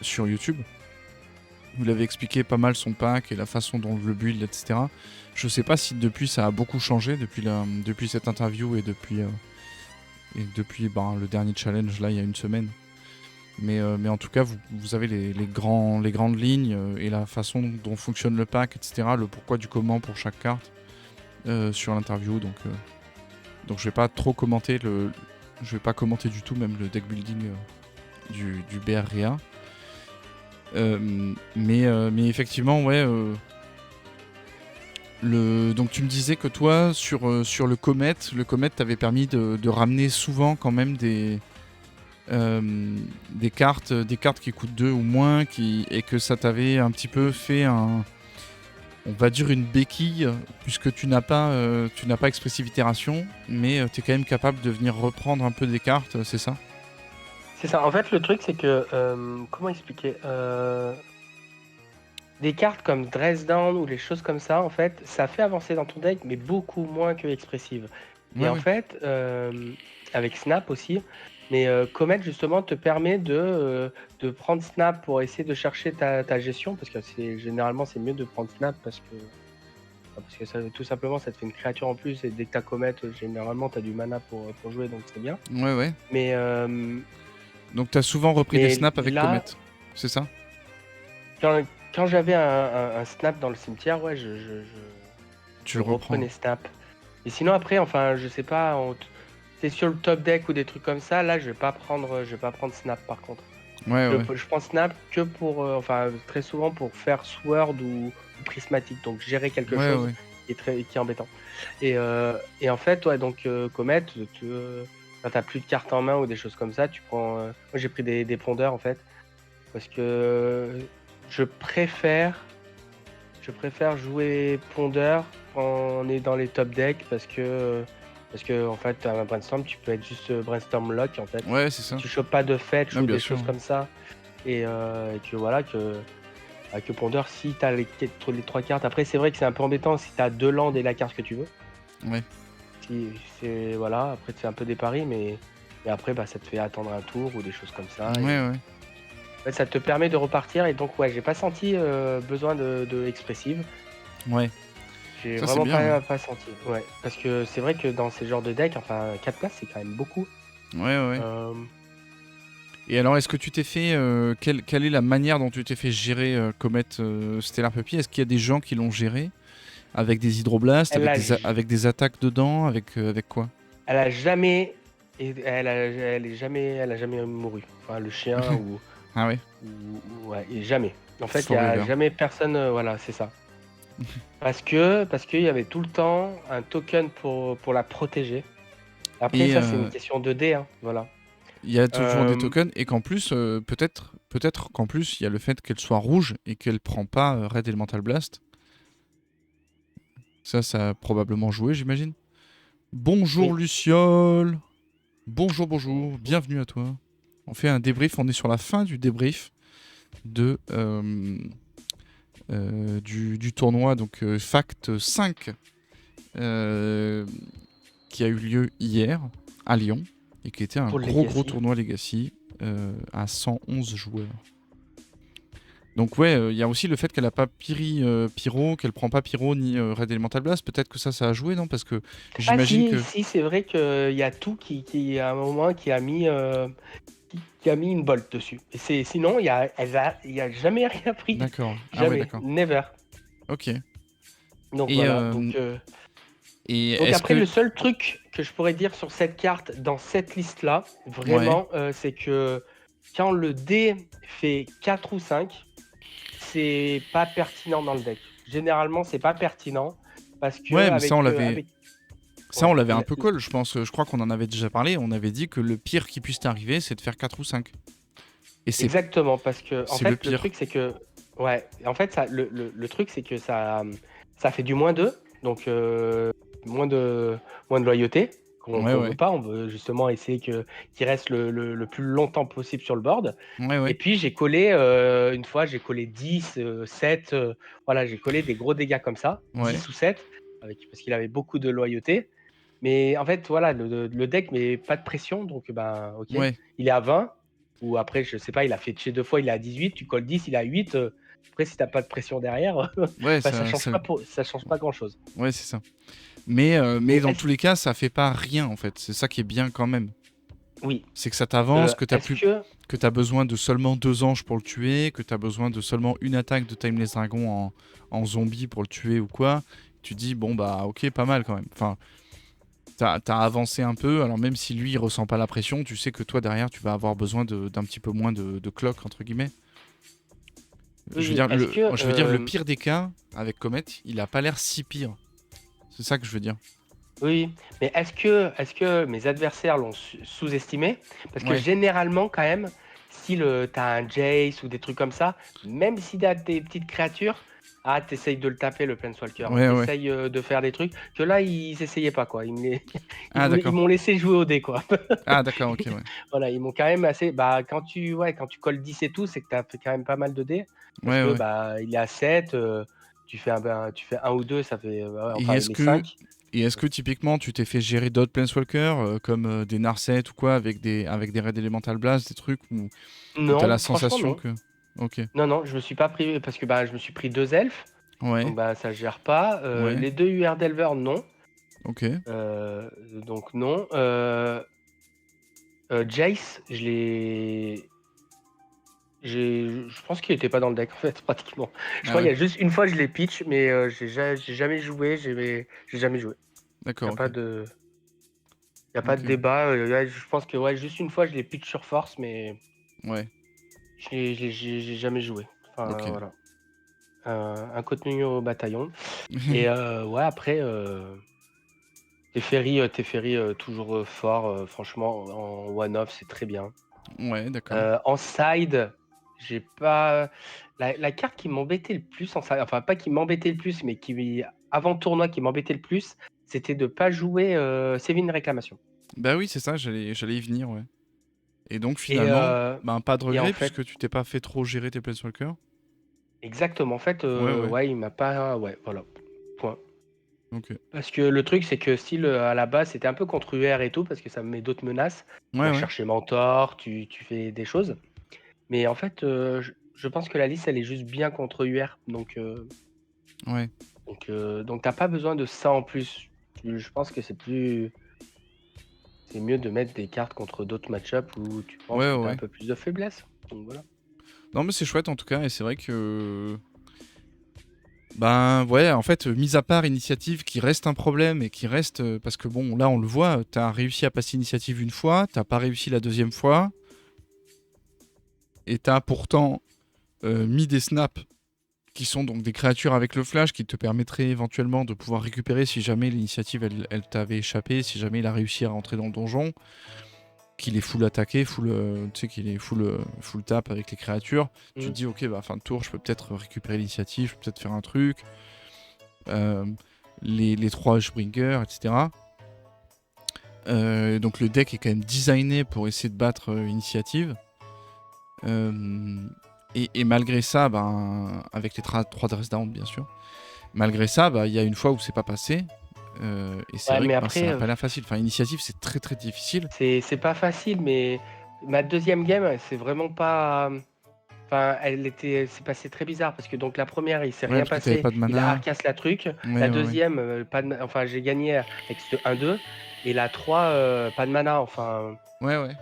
sur YouTube. Vous l'avez expliqué pas mal son pack et la façon dont le build, etc. Je sais pas si depuis ça a beaucoup changé depuis cette interview et depuis le dernier challenge là il y a une semaine. Mais en tout cas vous avez les grandes lignes et la façon dont fonctionne le pack, etc. Le pourquoi du comment pour chaque carte sur l'interview. Donc je vais pas trop commenter je vais pas commenter du tout même le deck building du BREA. Mais effectivement, ouais. Donc tu me disais que toi, sur le Comet t'avait permis de ramener souvent quand même des cartes qui coûtent 2 ou moins, et que ça t'avait un petit peu fait on va dire une béquille, puisque tu n'as pas Expressive Itération, mais tu es quand même capable de venir reprendre un peu des cartes, c'est ça? C'est ça. En fait, le truc, c'est que comment expliquer des cartes comme Dresden ou les choses comme ça, en fait, ça fait avancer dans ton deck, mais beaucoup moins que Expressive. Et Ouais, en ouais. fait, avec Snap aussi, mais Comet justement te permet de prendre Snap pour essayer de chercher ta gestion, parce que généralement c'est mieux de prendre Snap parce que ça, tout simplement ça te fait une créature en plus, et dès que tu as Comet, généralement tu as du mana pour jouer, donc c'est bien. Ouais, ouais. Mais, Donc t'as souvent repris des mais snaps avec Comet, là, c'est ça? quand j'avais un Snap dans le cimetière, ouais, Tu je le reprends. reprenais Snap. Et sinon après, enfin, je sais pas, c'est sur le top deck ou des trucs comme ça, là je vais pas prendre Snap par contre. Ouais, ouais. Je prends Snap que pour, enfin très souvent pour faire Sword ou Prismatique, donc gérer quelque Ouais, chose ouais. qui est embêtant. Et en fait, ouais, donc Comet, quand t'as plus de cartes en main ou des choses comme ça, tu prends. Moi j'ai pris des pondeurs en fait, parce que je préfère jouer pondeur quand on est dans les top decks, parce que en fait, un brainstorm, tu peux être juste brainstorm lock en fait. Ouais, c'est Si ça. tu chopes pas de fetch Ah, ou bien des sûr. choses comme ça, et que voilà, que pondeur, si t'as les 3 cartes. Après, c'est vrai que c'est un peu embêtant si t'as 2 landes et la carte que tu veux. Ouais. Voilà, après c'est un peu des paris, mais après, bah, ça te fait attendre un tour ou des choses comme ça. Ouais, Et ouais. en fait, ça te permet de repartir. Et donc, ouais, j'ai pas senti besoin de expressive. Ouais. J'ai Ça, c'est vraiment bien, ouais. pas senti. Ouais, parce que c'est vrai que dans ces genres de decks, enfin, 4 places, c'est quand même beaucoup. Ouais, ouais. Euh, Et alors, est-ce que tu t'es fait... quelle est la manière dont tu t'es fait gérer Comet Stellar Puppy? Est-ce qu'il y a des gens qui l'ont géré avec des hydroblasts, elle a, avec des attaques dedans, avec quoi? elle a jamais, elle a jamais mouru. Enfin, le chien Ah ouais. ouais, et jamais. En fait, il y a Forever. jamais personne. Voilà, c'est ça. Parce qu'il y avait tout le temps un token pour la protéger. Après, Et ça, c'est une question de dés, hein, voilà. il y a toujours des Euh, tokens, et qu'en plus, peut-être qu'en plus, il y a le fait qu'elle soit rouge et qu'elle prend pas Red Elemental Blast. Ça a probablement joué, j'imagine. Bonjour oui. Luciole. Bonjour, bonjour. Bienvenue à toi. On fait un débrief. On est sur la fin du débrief du tournoi, donc Fact 5, qui a eu lieu hier à Lyon et qui était un Pour le gros Legacy. tournoi Legacy à 111 joueurs. Donc ouais, il y a aussi le fait qu'elle a pas Pyro, qu'elle prend pas Pyro ni Red Elemental Blast. Peut-être que ça a joué, non? Parce que Ah j'imagine si, que... si, c'est vrai qu'il y a tout à un moment, qui a mis une bolt dessus. Et sinon, il y a jamais rien pris. D'accord. Ah ouais, Jamais. d'accord. Never. Ok. Donc Et, voilà. et Donc est-ce après, que... le seul truc que je pourrais dire sur cette carte, dans cette liste-là, Ouais. vraiment, c'est que quand le dé fait 4 ou 5, c'est pas pertinent dans le deck. Généralement, c'est pas pertinent parce que Ouais, mais ça, ouais, on l'avait un peu call, je pense. Je crois qu'on en avait déjà parlé. On avait dit que le pire qui puisse t'arriver, c'est de faire 4 ou 5. Et exactement, parce que en c'est le fait, le pire. truc, c'est que ouais, en fait, ça, le truc, c'est que ça fait du -2, donc moins de loyauté Ouais, qu'on veut ouais. pas. On veut justement essayer qu'il reste le plus longtemps possible sur le board. Ouais, Et ouais. puis j'ai collé, une fois, j'ai collé 10, 7, voilà, j'ai collé des gros dégâts comme ça, Ouais. 10 ou 7, parce qu'il avait beaucoup de loyauté. Mais en fait, voilà, le deck met pas de pression, donc ben, OK. Ouais. Il est à 20 ou après, je sais pas, il a fait toucher 2 fois, il est à 18, tu colles 10, il est à 8, après si tu as pas de pression derrière, Ouais, bah, ça ça change pas grand-chose. ouais, c'est ça. Mais Mais dans est-ce tous les cas, ça fait pas rien, en fait. C'est ça qui est bien quand même. oui, C'est que ça t'avance, que est-ce que t'as besoin de seulement 2 anges pour le tuer, que t'as besoin de seulement une attaque de Timeless Dragon en zombie pour le tuer ou quoi. Tu dis, bon bah ok, pas mal quand même. Enfin, t'as avancé un peu, alors même si lui il ressent pas la pression, tu sais que toi derrière tu vas avoir besoin d'un petit peu moins de clock entre guillemets. oui, oui, est-ce que, Je veux dire le pire des cas avec Comet, il a pas l'air si pire. C'est ça que je veux dire. oui, mais est-ce que mes adversaires l'ont sous-estimé? Parce que Ouais, généralement quand même, si tu as un Jace ou des trucs comme ça, même si tu as des petites créatures, ah, tu de le taper le Planeswalker. ouais, Tu ouais. essayes, de faire des trucs que là, ils essayaient pas quoi. Ils me les Ah ils d'accord. m'ont laissé jouer au dé quoi. Ah d'accord, ok, ouais. Voilà, ils m'ont quand même assez bah, quand tu colles 10 et tout, c'est que tu as fait quand même pas mal de dés parce Ouais, que, ouais. bah, il est à 7, tu fais un ou 2, ça fait, ouais, Et enfin est-ce les que 5. Et est-ce que typiquement tu t'es fait gérer d'autres Planeswalkers comme des Narset ou quoi avec des Red Elemental Blast, des trucs où t'as la Non, franchement sensation non. que. Ok. Non, non, je me suis pas pris parce que, bah, je me suis pris 2 elfes, Ouais, donc bah, ça se gère pas. ouais, Les 2 UR d'Elver, non, ok. donc non. Jace, je pense qu'il était pas dans le deck, en fait, pratiquement. Je Ah crois qu'il ouais, y a juste une fois je l'ai pitch, mais j'ai jamais joué, j'ai jamais joué. Il y d'accord, a ok. pas de il y a pas de Ok. débat, ouais, je pense que, ouais, juste une fois je l'ai pitch sur force, mais Ouais, j'ai jamais joué. Enfin, ok. voilà. Un contenu au bataillon et ouais, après, Teferi, toujours, fort, franchement en one-off, c'est très bien. Ouais, d'accord. En side, j'ai pas la carte qui m'embêtait le plus en side, enfin pas qui m'embêtait le plus, mais qui avant le tournoi qui m'embêtait le plus, c'était de pas jouer, Sévine Réclamation Bah oui, c'est ça, j'allais y venir, ouais. Et donc et finalement, ben pas de en regret fait puisque tu t'es pas fait trop gérer tes Planeswalkers. exactement, en fait, Ouais, ouais, ouais, il m'a pas ouais, voilà, point. ok. Parce que le truc, c'est que style, à la base, c'était un peu contre UR et tout, parce que ça me met d'autres menaces. Tu Ouais, vas ouais, chercher Mentor, tu fais des choses. Mais en fait, je pense que la liste, elle est juste bien contre UR. ouais, Donc tu pas besoin de ça en plus. Je pense que c'est mieux de mettre des cartes contre d'autres match-up où tu penses ouais, que ouais, tu as un ouais. peu plus de faiblesse. Donc voilà. Non mais c'est chouette en tout cas et c'est vrai que ben ouais, en fait, mis à part Initiative qui reste un problème et qui reste. Parce que bon, là on le voit, t'as réussi à passer Initiative une fois, t'as pas réussi la deuxième fois, et t'as pourtant mis des snaps qui sont donc des créatures avec le flash qui te permettraient éventuellement de pouvoir récupérer si jamais l'initiative elle t'avait échappé, si jamais il a réussi à rentrer dans le donjon, qu'il est full attaqué, tu sais qu'il est full tap avec les créatures. Tu te Mm. dis ok, bah fin de tour, je peux peut-être récupérer l'initiative, je peux peut-être faire un truc. Euh, les 3 Hushbringer, etc. Donc le deck est quand même designé pour essayer de battre Initiative. Et malgré ça, ben, avec les 3 Dress Down bien sûr, malgré ça, il y a une fois où c'est pas passé. Et c'est Ouais, vrai que mais ça après, n'a pas l'air facile. Enfin, Initiative, c'est très très difficile. c'est pas facile, mais ma deuxième game, c'est vraiment pas. Enfin, c'est passé très bizarre parce que donc la première, il s'est Ouais, rien parce que t'avais passé, pas de il a mana. Arcas la truc. Ouais, La ouais, ouais. deuxième, pas de enfin j'ai gagné avec ce 1-2 et la 3, pas de mana, enfin Ouais, ouais.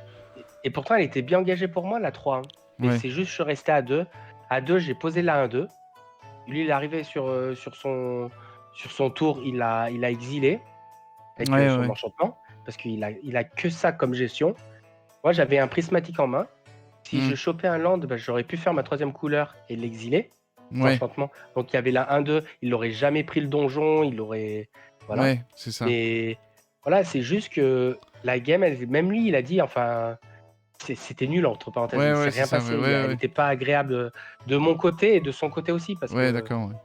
et pourtant elle était bien engagée pour moi la 3, hein. Mais Ouais, c'est juste je suis resté à 2. À 2, j'ai posé la 1-2. Lui, il est arrivé sur son tour, il a exilé avec, ouais, son ouais. enchantement parce qu'il a que ça comme gestion. Moi, j'avais un prismatique en main. Si Hmm. je chopais un land, bah, j'aurais pu faire ma troisième couleur et l'exiler, Ouais, l'enchantement. Donc il y avait la 1-2, il n'aurait jamais pris le donjon, il aurait. Voilà. ouais, c'est ça. Mais voilà, c'est juste que la game, même lui, il a dit, enfin, c'était nul, entre parenthèses, il Ouais, ne s'est ouais, c'est rien ça. Ouais, passé, ouais, elle ouais. n'était pas agréable de mon côté et de son côté aussi, parce Ouais, que d'accord, ouais.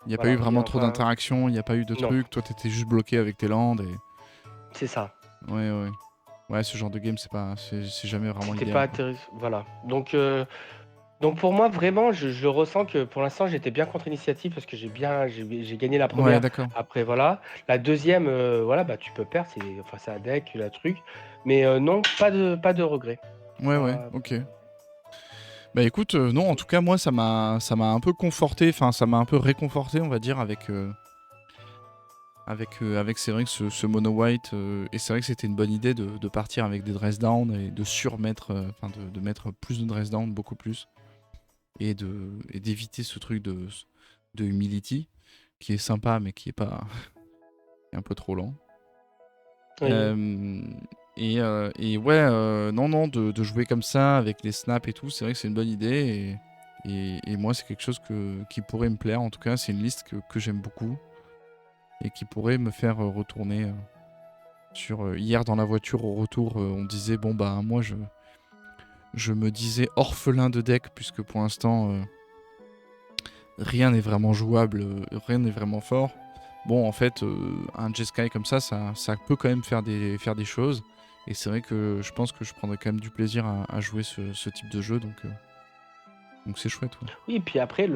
Il n'y a pas eu Voilà, vraiment trop enfin, d'interaction, il n'y a pas eu de non, trucs. Toi, t'étais juste bloqué avec tes landes et. c'est ça. Ouais, ouais. Ouais, ce genre de game, c'est jamais vraiment C'était pas idéal, quoi. intéressant. Voilà. Donc pour moi, vraiment, je ressens que pour l'instant, j'étais bien contre Initiative parce que j'ai gagné la Ouais, première. d'accord. Après, voilà. La deuxième, voilà, bah, tu peux perdre. C'est un deck, la truc. Mais non, pas de regret. Ouais, ouais, Pas- ok. Bah écoute, non, en tout cas, moi, ça m'a un peu conforté, enfin, ça m'a un peu réconforté, on va dire, avec c'est vrai que ce mono white, et c'est vrai que c'était une bonne idée de partir avec des dress down et de surmettre, enfin, de mettre plus de dress down, beaucoup plus, et d'éviter ce truc de humility, qui est sympa, mais qui est pas, qui est un peu trop lent. Oui. Euh, et ouais, non, non, de jouer comme ça avec les snaps et tout, c'est vrai que c'est une bonne idée. Et moi, c'est quelque chose qui pourrait me plaire. En tout cas, c'est une liste que j'aime beaucoup et qui pourrait me faire retourner sur. Hier, dans la voiture, au retour, on disait bon, bah, moi, je me disais orphelin de deck, puisque pour l'instant, rien n'est vraiment jouable, rien n'est vraiment fort. Bon, en fait, un Jeskai comme ça peut quand même faire des choses. Et c'est vrai que je pense que je prendrais quand même du plaisir à jouer ce type de jeu, donc c'est chouette. Ouais. Oui, et puis après,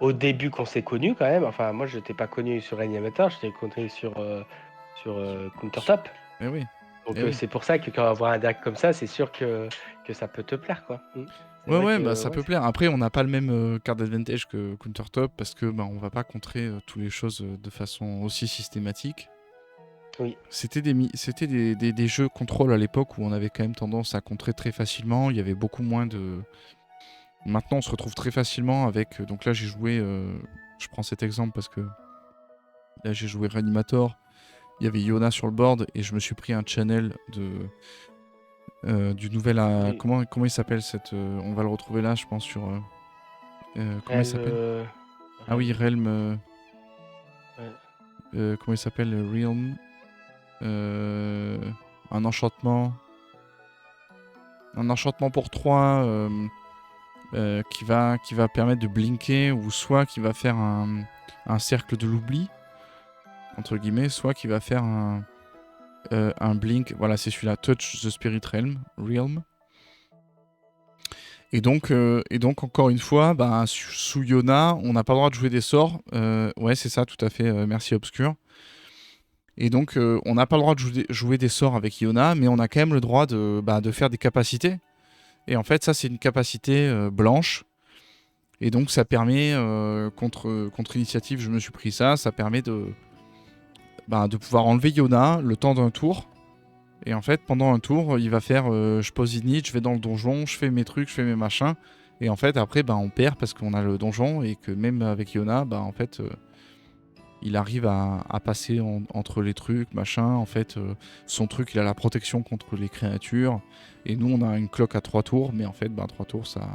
au début qu'on s'est connus quand même, enfin, moi, je t'ai pas connu sur Reanimator, je t'ai connu sur Countertop. Eh oui, Donc eh oui. c'est pour ça que quand on voit un deck comme ça, c'est sûr que ça peut te plaire, quoi. C'est Ouais, vrai ouais, bah que ça ouais, peut plaire. Après, on n'a pas le même card advantage que Countertop parce que bah, on va pas contrer toutes les choses de façon aussi systématique. oui, C'était des jeux contrôle à l'époque où on avait quand même tendance à contrer très facilement. Il y avait beaucoup moins de. Maintenant, on se retrouve très facilement avec. Donc là, j'ai joué. Je prends cet exemple parce que là, j'ai joué Reanimator. Il y avait Yona sur le board et je me suis pris un channel du nouvel. oui, Comment il s'appelle cette. On va le retrouver là, je pense, sur. Comment il Rel, s'appelle? Ah oui, Rel, Realm. ouais. Comment il s'appelle? Realm. Euh, un enchantement. Un enchantement pour 3 qui va permettre de blinker, ou soit qui va faire un cercle de l'oubli, entre guillemets, soit qui va faire un blink. Voilà, c'est celui-là, Touch the Spirit Realm. Et donc, encore une fois, bah, sous Yona, on n'a pas le droit de jouer des sorts. Ouais, c'est ça, tout à fait. Merci Obscur. Et donc, on n'a pas le droit de jouer des sorts avec Yona, mais on a quand même le droit de faire des capacités. Et en fait, ça, c'est une capacité blanche. Et donc, ça permet, contre Initiative, je me suis pris ça. Ça permet de pouvoir enlever Yona le temps d'un tour. Et en fait, pendant un tour, il va faire je pose init, je vais dans le donjon, je fais mes trucs, je fais mes machins. Et en fait, après, on perd parce qu'on a le donjon. Et que même avec Yona, en fait, il arrive à passer entre les trucs, machin. En fait, son truc, il a la protection contre les créatures. Et nous, on a une cloque à 3 tours. Mais en fait, 3 tours, ça.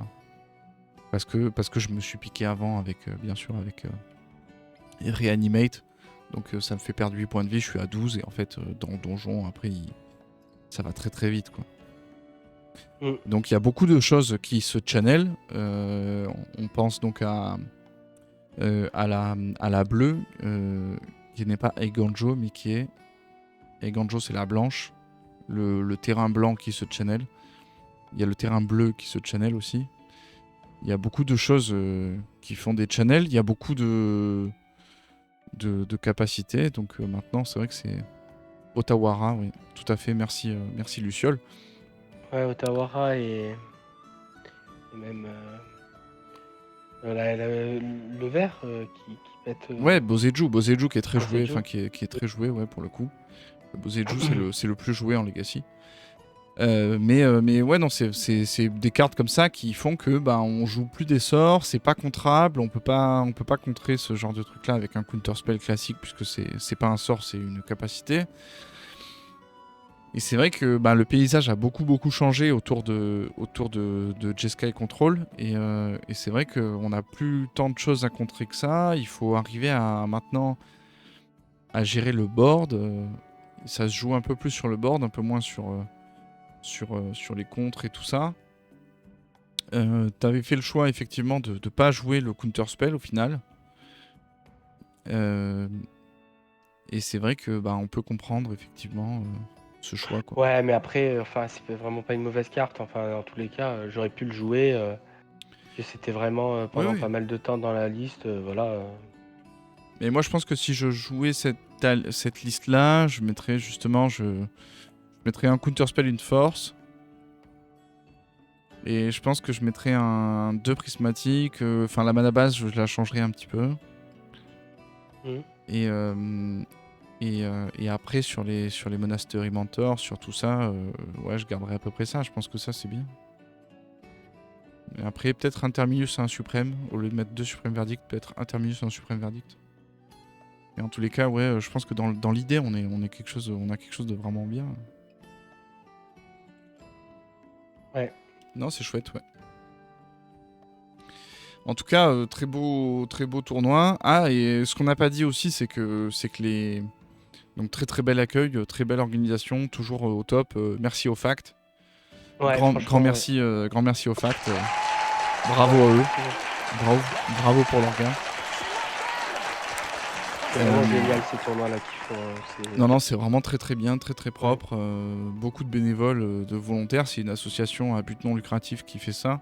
Parce que je me suis piqué avant, bien sûr, avec Reanimate. Donc ça me fait perdre 8 points de vie. Je suis à 12. Et en fait, dans le donjon, après, ça va très très vite, quoi. Mm. Donc il y a beaucoup de choses qui se channel. On pense donc à la bleue, qui n'est pas Eiganjo, mais qui est. Eiganjo, c'est la blanche. Le terrain blanc qui se channel. Il y a le terrain bleu qui se channel aussi. Il y a beaucoup de choses qui font des channels. Il y a beaucoup de capacités. Donc maintenant, c'est vrai que c'est Otawara, oui, tout à fait. Merci, merci Luciole. Ouais, Otawara et même le vert qui pète Ouais, Boseju qui est très joué, Boseiju. enfin qui est très joué, ouais, pour le coup. Boseju, c'est le plus joué en Legacy. Mais ouais, non, c'est des cartes comme ça qui font que on joue plus des sorts, c'est pas contrable, on peut pas contrer ce genre de truc là avec un counterspell classique, puisque c'est pas un sort, c'est une capacité. Et c'est vrai que le paysage a beaucoup changé autour de Jeskai Control, et c'est vrai qu'on n'a plus tant de choses à contrer que ça. Il faut arriver à maintenant à gérer le board. Ça se joue un peu plus sur le board, un peu moins sur les contres et tout ça. T'avais fait le choix effectivement de ne pas jouer le counter spell au final. Euh, et c'est vrai que bah, on peut comprendre effectivement ce choix quoi. Ouais, mais après, enfin, c'est vraiment pas une mauvaise carte. Enfin, dans tous les cas, j'aurais pu le jouer. Que c'était vraiment Oui, pendant oui. pas mal de temps dans la liste. Voilà. Mais moi je pense que si je jouais cette liste là, je mettrais justement je mettrais un counter spell, une force. Et je pense que je mettrais un 2 prismatique. Enfin, la mana base, je la changerais un petit peu. Mhm. Et après, sur les Monastery Mentor, sur tout ça, ouais, je garderai à peu près ça. Je pense que ça, c'est bien. Et après, peut-être Interminus à un suprême. Au lieu de mettre 2 suprêmes verdicts, peut-être Interminus à un suprême verdict. Et en tous les cas, ouais, je pense que dans l'idée, on a quelque chose de vraiment bien. Ouais. Non, c'est chouette, ouais. En tout cas, très beau tournoi. Ah, et ce qu'on n'a pas dit aussi, c'est que les... Donc très très bel accueil, très belle organisation, toujours au top. Merci au Fact. Ouais, Grand franchement, grand merci au Fact. Bravo à eux. Bravo pour leur gars. c'est vraiment génial ces tournois-là qu'ils font. Non, c'est vraiment très très bien, très très propre. Beaucoup de bénévoles, de volontaires. C'est une association à but non lucratif qui fait ça.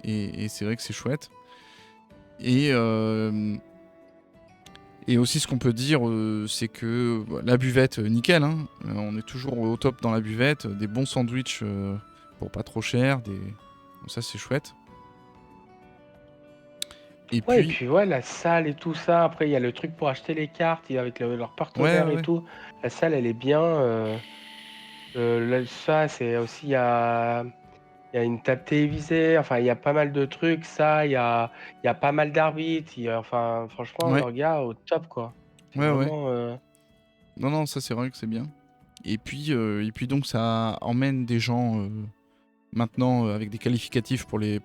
Et c'est vrai que c'est chouette. Et aussi, ce qu'on peut dire, c'est que la buvette, nickel. Hein. On est toujours au top dans la buvette. Des bons sandwichs pour pas trop cher. Donc ça, c'est chouette. Et Ouais, et puis, puis ouais, la salle et tout ça. Après, il y a le truc pour acheter les cartes avec leur ouais, partenaire et ouais. tout. La salle, elle est bien. Ça, c'est aussi, il y a une table télévisée. Enfin, il y a pas mal de trucs. Ça, il y a pas mal d'arbitres. Enfin, franchement, Ouais, leur gars, au top, quoi. C'est ouais, ouais. vraiment. Non, ça, c'est vrai que c'est bien. Et puis donc, ça emmène des gens maintenant avec des qualificatifs pour les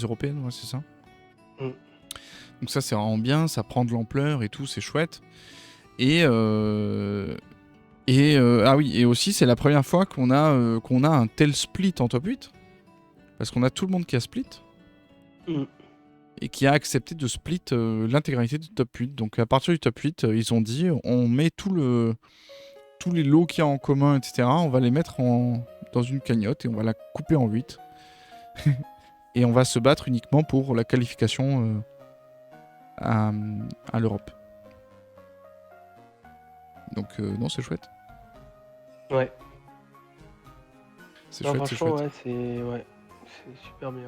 européennes, ouais, c'est ça. Mm. Donc ça, c'est vraiment bien. Ça prend de l'ampleur et tout, c'est chouette. Et ah oui, et aussi c'est la première fois qu'on a un tel split en top 8. Parce qu'on a tout le monde qui a split. Mm. Et qui a accepté de split l'intégralité du top 8. Donc à partir du top 8, ils ont dit on met tous les lots qu'il y a en commun, etc. On va les mettre dans une cagnotte et on va la couper en 8. Et on va se battre uniquement pour la qualification à l'Europe. Donc non, c'est chouette. Ouais. C'est Non, chouette, c'est franchement, chouette. c'est super bien.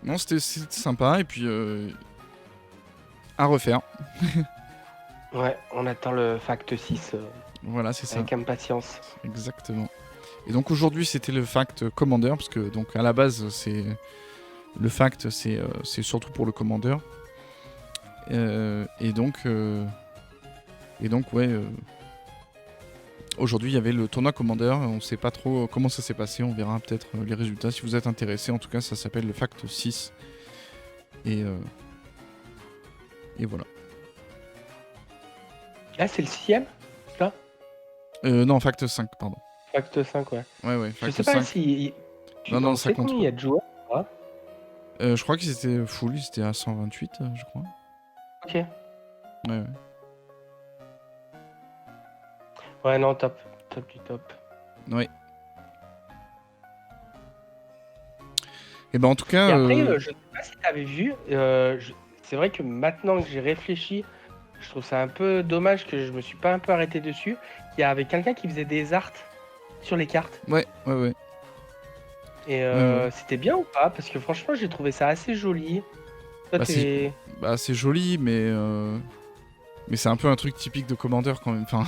Non, c'était sympa. Et puis à refaire. Ouais, on attend le Fact 6 Voilà, c'est ça. avec impatience. Exactement. Et donc aujourd'hui, c'était le Fact Commander. Parce que donc à la base, le Fact, c'est surtout pour le Commander. Et donc, ouais. Aujourd'hui, il y avait le tournoi Commander. On ne sait pas trop comment ça s'est passé. On verra peut-être les résultats si vous êtes intéressés. En tout cas, ça s'appelle le Fact 6. Et voilà. Ah, c'est le 6ème, là? Non, Fact 5, pardon. Fact 5, ouais. Ouais, Je Fact sais pas 5. si. Non, On ça sait compte combien il y a de joueurs? Ah, Je crois qu'ils étaient full. Ils étaient à 128, je crois. ok. Ouais. Ouais, non, top. Top du top. Ouais. Et ben en tout cas. Et après, je sais pas si tu avais vu, c'est vrai que maintenant que j'ai réfléchi, je trouve ça un peu dommage que je me suis pas un peu arrêté dessus. Il y avait quelqu'un qui faisait des arts sur les cartes. Ouais. Et Ouais. c'était bien ou pas? Parce que franchement, j'ai trouvé ça assez joli. Toi, C'est joli, mais c'est un peu un truc typique de Commander quand même. Enfin,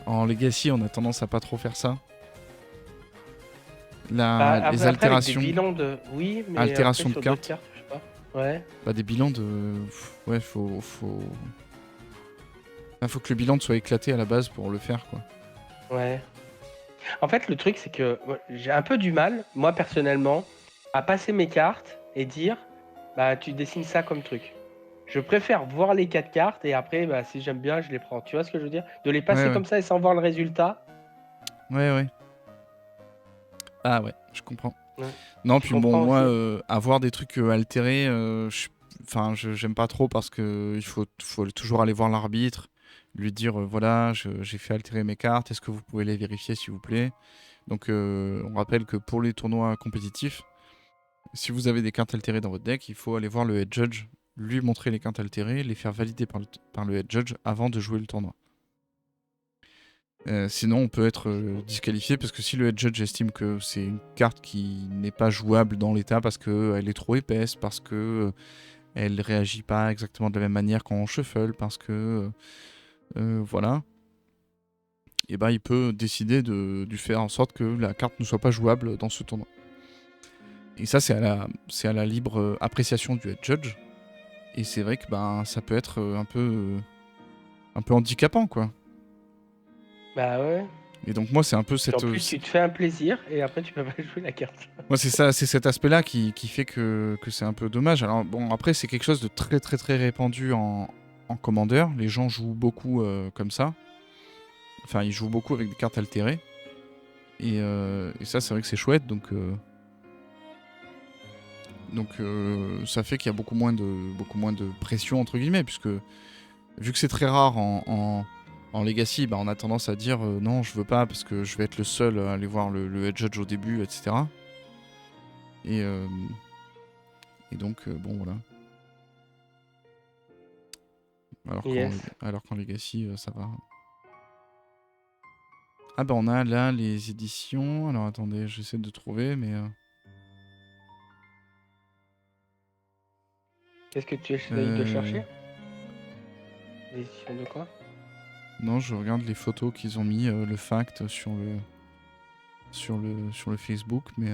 en Legacy, on a tendance à pas trop faire ça. Les après, avec des altérations. bilans de. Oui, mais après, Altération de sur d'autres cartes. cartes, je sais pas. Ouais. Bah, des bilans de. Ouais, faut. Faut que le bilan soit éclaté à la base pour le faire, quoi. Ouais. En fait, le truc, c'est que j'ai un peu du mal, moi personnellement, à passer mes cartes et dire, bah, tu dessines ça comme truc. Je préfère voir les 4 cartes et après, bah, si j'aime bien, je les prends. Tu vois ce que je veux dire? De les passer Ouais. comme ça et sans voir le résultat. Ouais. Ah ouais, je comprends. Ouais. Non, Je puis bon, comprends moi, aussi. avoir des trucs altérés, enfin, j'aime pas trop parce que faut toujours aller voir l'arbitre, lui dire voilà, j'ai fait altérer mes cartes, est-ce que vous pouvez les vérifier s'il vous plaît? Donc, on rappelle que pour les tournois compétitifs, si vous avez des cartes altérées dans votre deck, il faut aller voir le head judge, lui montrer les cartes altérées, les faire valider par le head judge avant de jouer le tournoi. Sinon, on peut être disqualifié parce que si le head judge estime que c'est une carte qui n'est pas jouable dans l'état parce qu'elle est trop épaisse, parce que elle réagit pas exactement de la même manière quand on shuffle, parce que voilà, et ben il peut décider de faire en sorte que la carte ne soit pas jouable dans ce tournoi. Et ça, c'est à la libre appréciation du head judge. Et c'est vrai que ben ça peut être un peu handicapant, quoi. Bah ouais. Et donc moi, c'est un peu Puis en plus, tu te fais un plaisir et après, tu peux pas jouer la carte. moi, c'est ça, c'est cet aspect-là qui fait que c'est un peu dommage. Alors bon, après, c'est quelque chose de très très très répandu en Commander. Les gens jouent beaucoup comme ça. Enfin, ils jouent beaucoup avec des cartes altérées. Et ça, c'est vrai que c'est chouette. Donc ça fait qu'il y a beaucoup moins de pression, entre guillemets, puisque vu que c'est très rare en Legacy, bah, on a tendance à dire non, je veux pas parce que je vais être le seul à aller voir le head judge au début, etc. Et, euh, et donc, bon, voilà. Yes. Alors qu'en Legacy, ça va. Ah bah on a là les éditions. Alors attendez, j'essaie de trouver, mais... Qu'est-ce que tu essayes de euh, chercher? L'édition de quoi? Non, je regarde les photos qu'ils ont mis, le fact sur le Facebook, mais...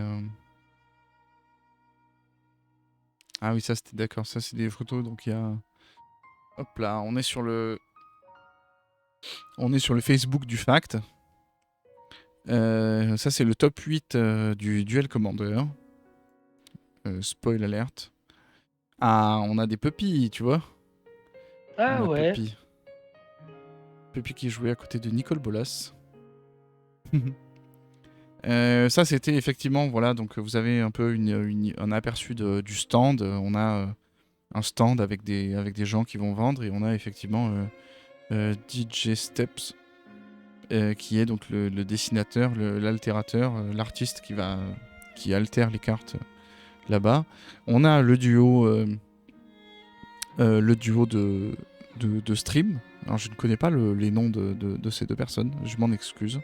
Ah oui, ça c'était d'accord, ça c'est des photos, donc il y a... Hop là, on est sur le Facebook du fact. Ça c'est le top 8 du Duel Commander. Spoil alert. Ah, on a des puppies, tu vois. On Ah a ouais. Puppy. Puppy qui jouait à côté de Nicole Bolas. Ça, c'était effectivement, voilà, donc vous avez un peu un aperçu du stand. On a un stand avec des gens qui vont vendre et on a effectivement DJ Steps qui est donc le dessinateur, l'altérateur, l'artiste qui altère les cartes là-bas. On a le duo de stream. Alors je ne connais pas les noms de ces deux personnes, je m'en excuse.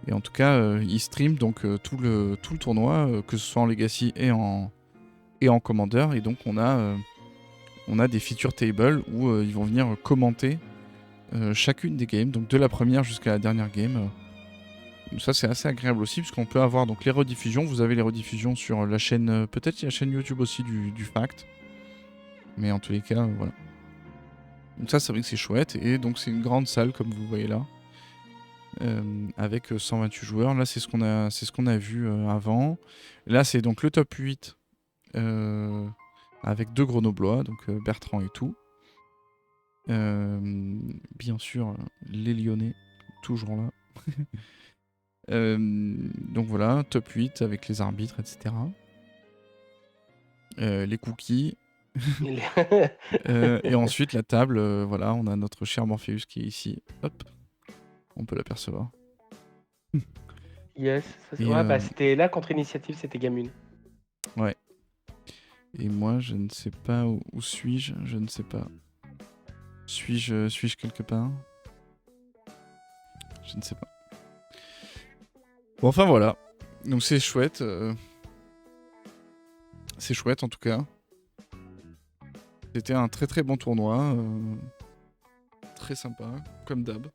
Et en tout cas, ils streament donc tout le tournoi, que ce soit en Legacy et en Commander. Et donc on a des feature tables où ils vont venir commenter chacune des games, donc de la première jusqu'à la dernière game. Ça c'est assez agréable aussi, puisqu'on peut avoir donc les rediffusions. Vous avez les rediffusions sur la chaîne, peut-être la chaîne YouTube aussi du Fact. Mais en tous les cas, voilà. Donc ça, c'est vrai que c'est chouette. Et donc c'est une grande salle, comme vous voyez là. Avec 128 joueurs. Là, c'est ce qu'on a vu avant. Là, c'est donc le top 8 avec deux Grenoblois, donc Bertrand et tout. Bien sûr, les Lyonnais, toujours là. Donc voilà, top 8 avec les arbitres, etc. Les cookies. Et ensuite, la table, voilà, on a notre cher Morpheus qui est ici. Hop, on peut l'apercevoir. Yes. Et, Ouais, bah c'était là contre Initiative, c'était Gamune. ouais. Et moi, je ne sais pas où suis-je, je ne sais pas. Suis-je quelque part? Je ne sais pas. Bon, enfin voilà. Donc c'est chouette. C'est chouette en tout cas. C'était un très très bon tournoi. Très sympa, comme d'hab.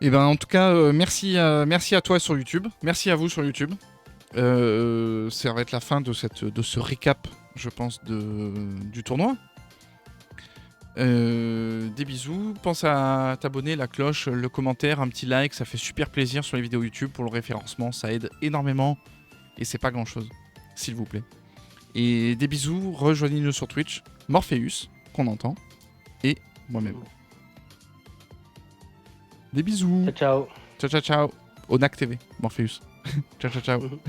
Et ben en tout cas, merci à toi sur YouTube. Merci à vous sur YouTube. Ça va être la fin de ce récap, je pense, du tournoi. Des bisous, pense à t'abonner, la cloche, le commentaire, un petit like, ça fait super plaisir sur les vidéos YouTube pour le référencement, ça aide énormément et c'est pas grand chose, s'il vous plaît. Et des bisous, rejoignez-nous sur Twitch, Morpheus, qu'on entend, et moi-même. Des bisous. Ciao, ciao. Ciao ciao ciao, Onac TV, Morpheus. Ciao, ciao, ciao. Mmh.